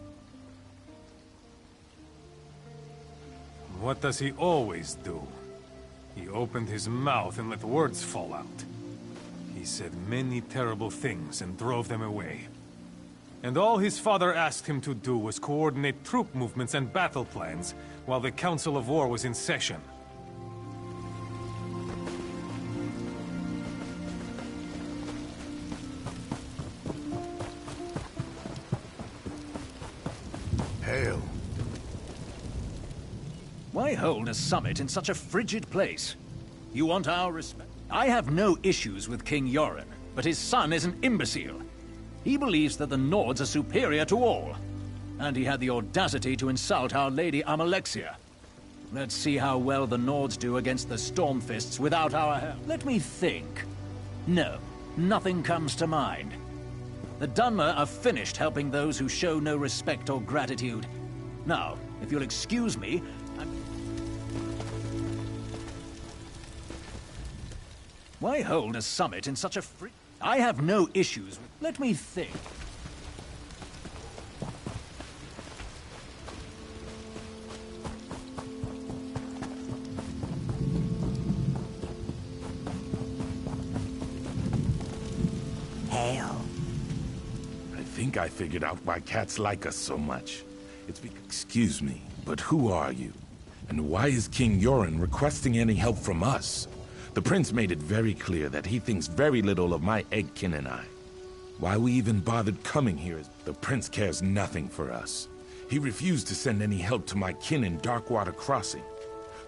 What does he always do? He opened his mouth and let words fall out. He said many terrible things and drove them away. And all his father asked him to do was coordinate troop movements and battle plans while the Council of War was in session. Hail. Why hold a summit in such a frigid place? You want our respect? I have no issues with King Yoren, but his son is an imbecile. He believes that the Nords are superior to all. And he had the audacity to insult Our Lady Amalexia. Let's see how well the Nords do against the Stormfists without our help. Let me think. No, nothing comes to mind. The Dunmer are finished helping those who show no respect or gratitude. Now, if you'll excuse me, Why hold a summit in such a I have no issues with... Let me think. Hail. I think I figured out why cats like us so much. It's because... Excuse me, but who are you? And why is King Yoren requesting any help from us? The prince made it very clear that he thinks very little of my eggkin and I. Why we even bothered coming here is the prince cares nothing for us. He refused to send any help to my kin in Darkwater Crossing.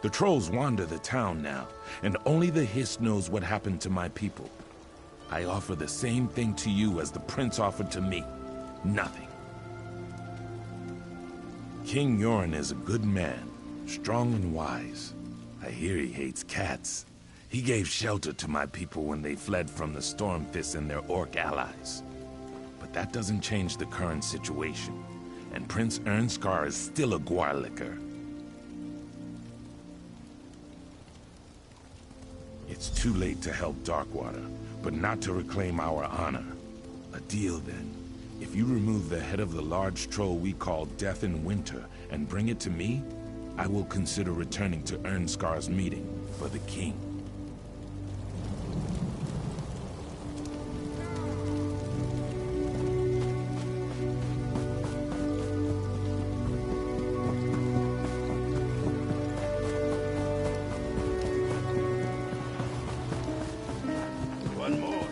The trolls wander the town now, and only the Hiss knows what happened to my people. I offer the same thing to you as the prince offered to me. Nothing. King Yoren is a good man, strong and wise. I hear he hates cats. He gave shelter to my people when they fled from the Stormfists and their orc allies. But that doesn't change the current situation, and Prince Ernskar is still a Gwarlicker. It's too late to help Darkwater, but not to reclaim our honor. A deal then. If you remove the head of the large troll we call Death in Winter and bring it to me, I will consider returning to Ernskar's meeting for the king. One more.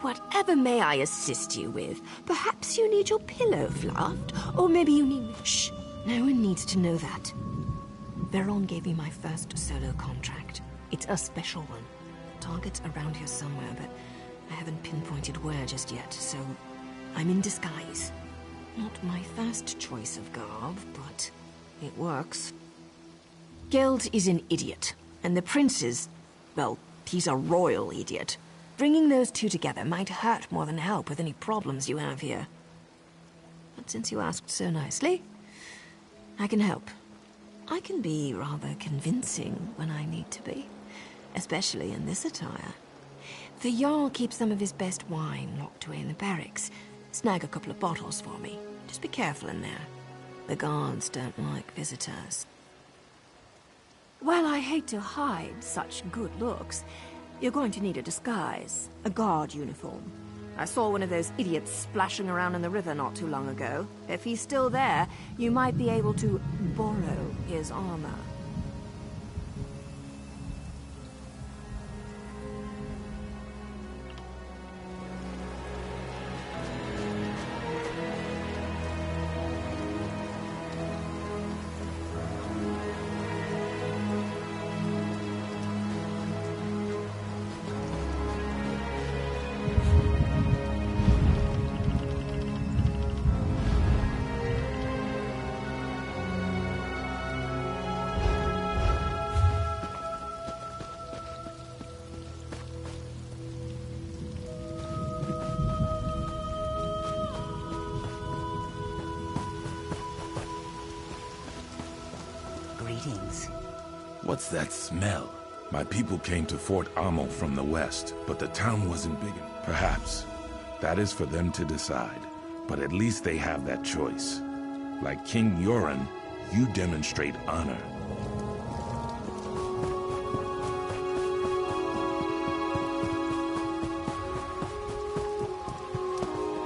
whatever may I assist you with? Perhaps you need your pillow fluffed, or maybe you need... Shh! No one needs to know that. Veron gave me my first solo contract. It's a special one. Target's around here somewhere, but I haven't pinpointed where just yet, so I'm in disguise. Not my first choice of garb, but it works. Geld is an idiot, and the prince is, well, he's a royal idiot. Bringing those two together might hurt more than help with any problems you have here. But since you asked so nicely, I can help. I can be rather convincing when I need to be, especially in this attire. The Jarl keeps some of his best wine locked away in the barracks. Snag a couple of bottles for me. Just be careful in there. The guards don't like visitors. While I hate to hide such good looks, you're going to need a disguise, a guard uniform. I saw one of those idiots splashing around in the river not too long ago. If he's still there, you might be able to borrow his armor. What's that smell? My people came to Fort Ammel from the west, but the town wasn't big enough. Perhaps. That is for them to decide. But at least they have that choice. Like King Yoren, you demonstrate honor.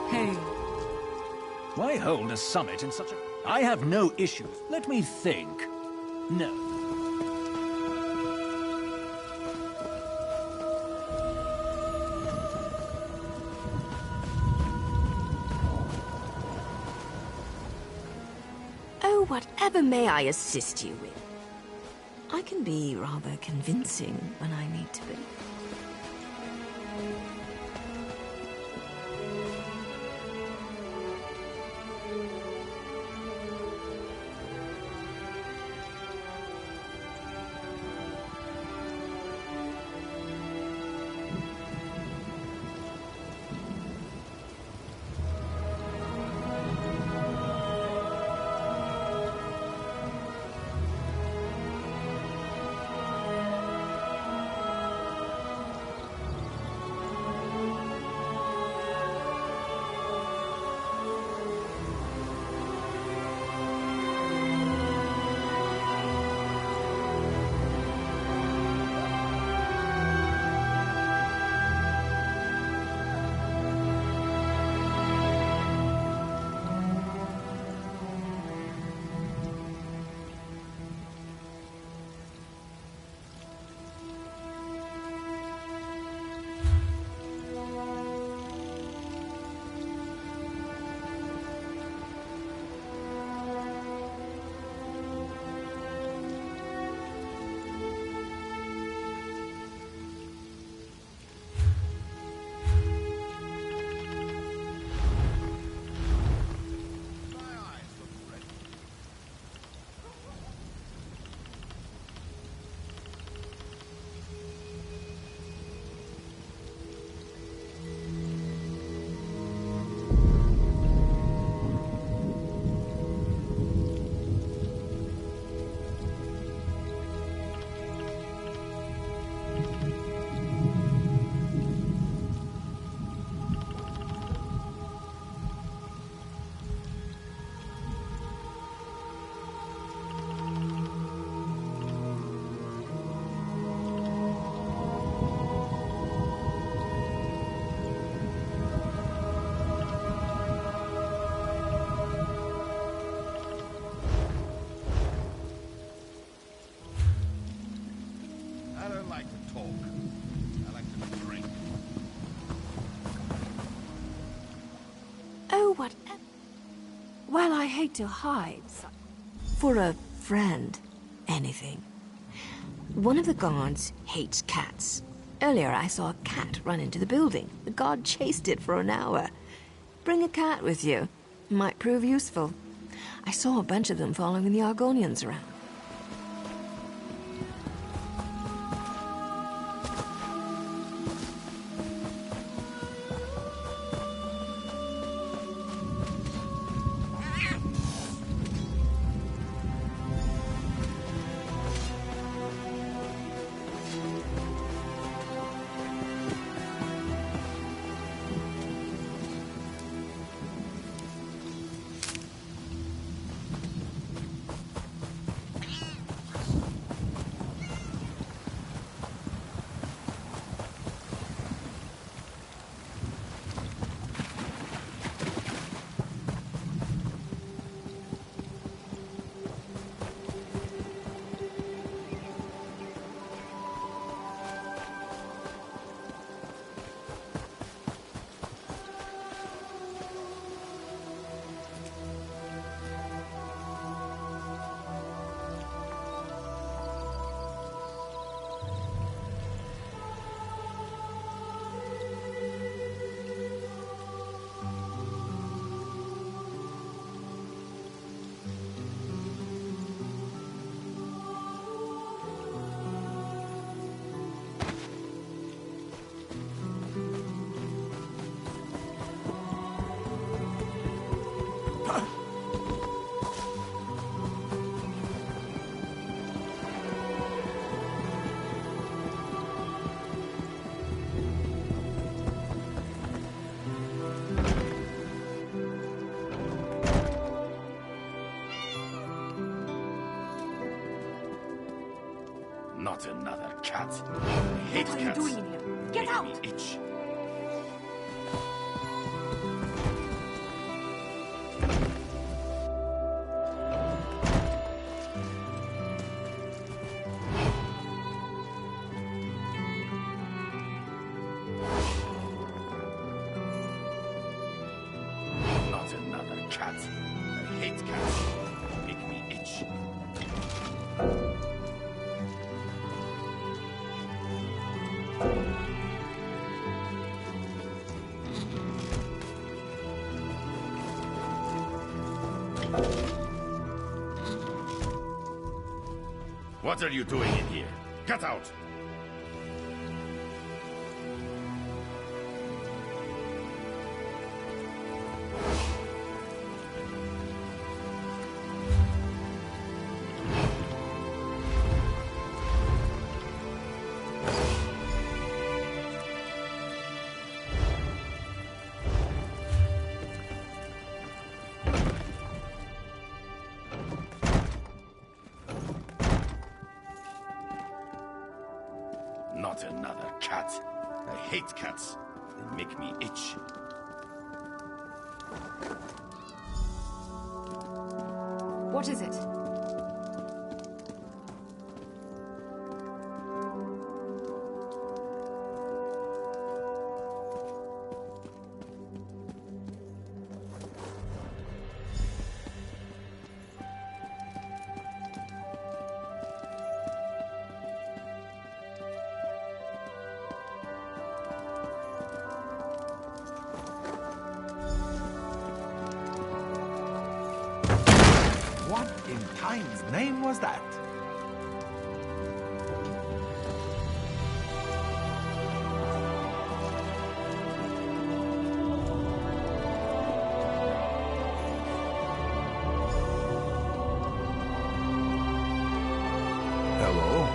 Hey. Why hold a summit in such a... I have no issues. Let me think. No. Whatever may I assist you with? I can be rather convincing when I need to be. what... Well, I hate to hide. For a friend, anything. One of the guards hates cats. Earlier I saw a cat run into the building. The guard chased it for an hour. Bring a cat with you. Might prove useful. I saw a bunch of them following the Argonians around. Not another cat. I hate What are cats. you doing in here? Get Make out! me itch. Not another cat. I hate cats. Make me itch. What are you doing in here? Get out! Not another cat. I hate cats. They make me itch. What is it? What in time's name was that? Hello?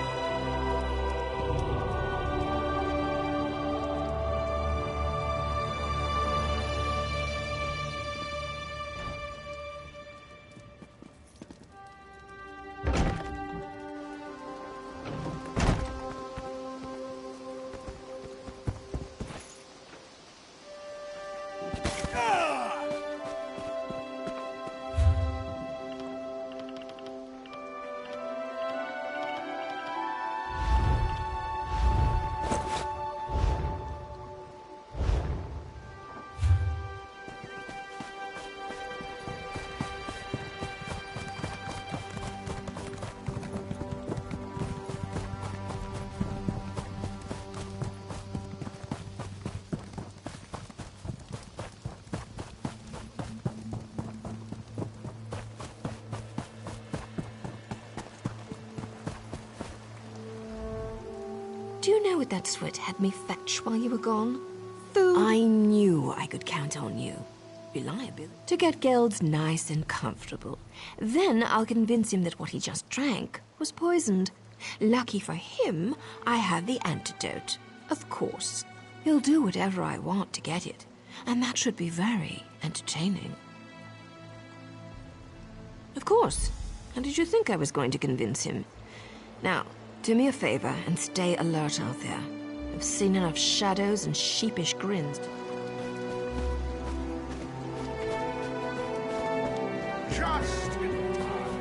Do you know what that sweat had me fetch while you were gone? Food. I knew I could count on you. Reliability. To get Geld's nice and comfortable. Then I'll convince him that what he just drank was poisoned. Lucky for him, I have the antidote. Of course. He'll do whatever I want to get it. And that should be very entertaining. Of course. How did you think I was going to convince him? Now, do me a favor and stay alert out there. I've seen enough shadows and sheepish grins. Just in time.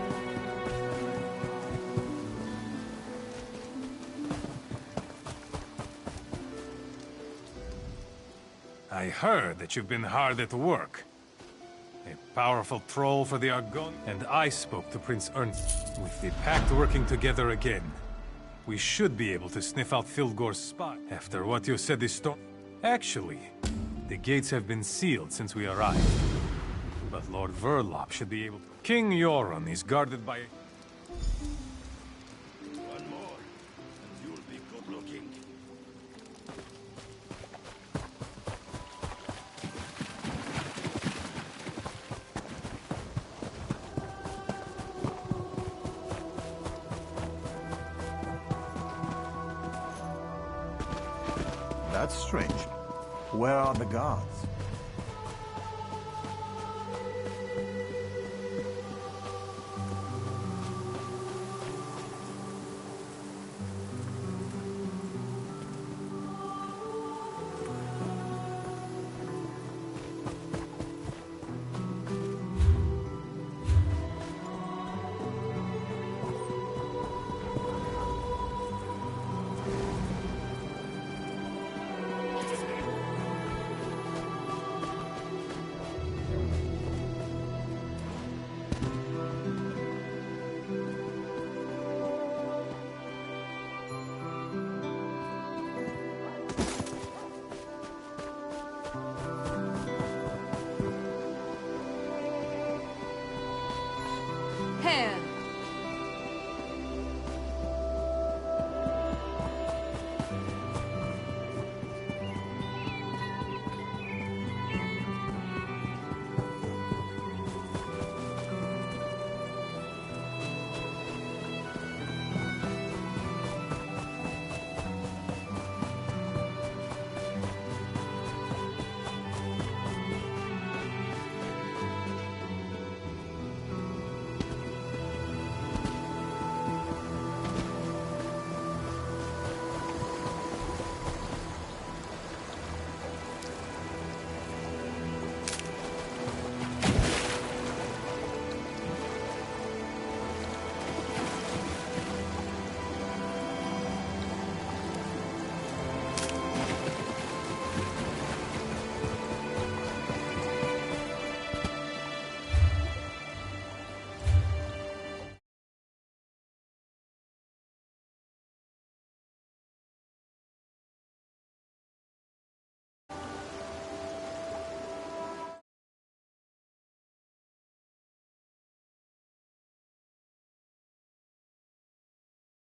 I heard that you've been hard at work. A powerful troll for the Argon, and I spoke to Prince Ernst. With the pact working together again, we should be able to sniff out Filgor's spot. After what you said this storm... Actually, the gates have been sealed since we arrived. But Lord Verlop should be able to... King Yoron is guarded by... One more, and you'll be good looking. That's strange. Where are the guards?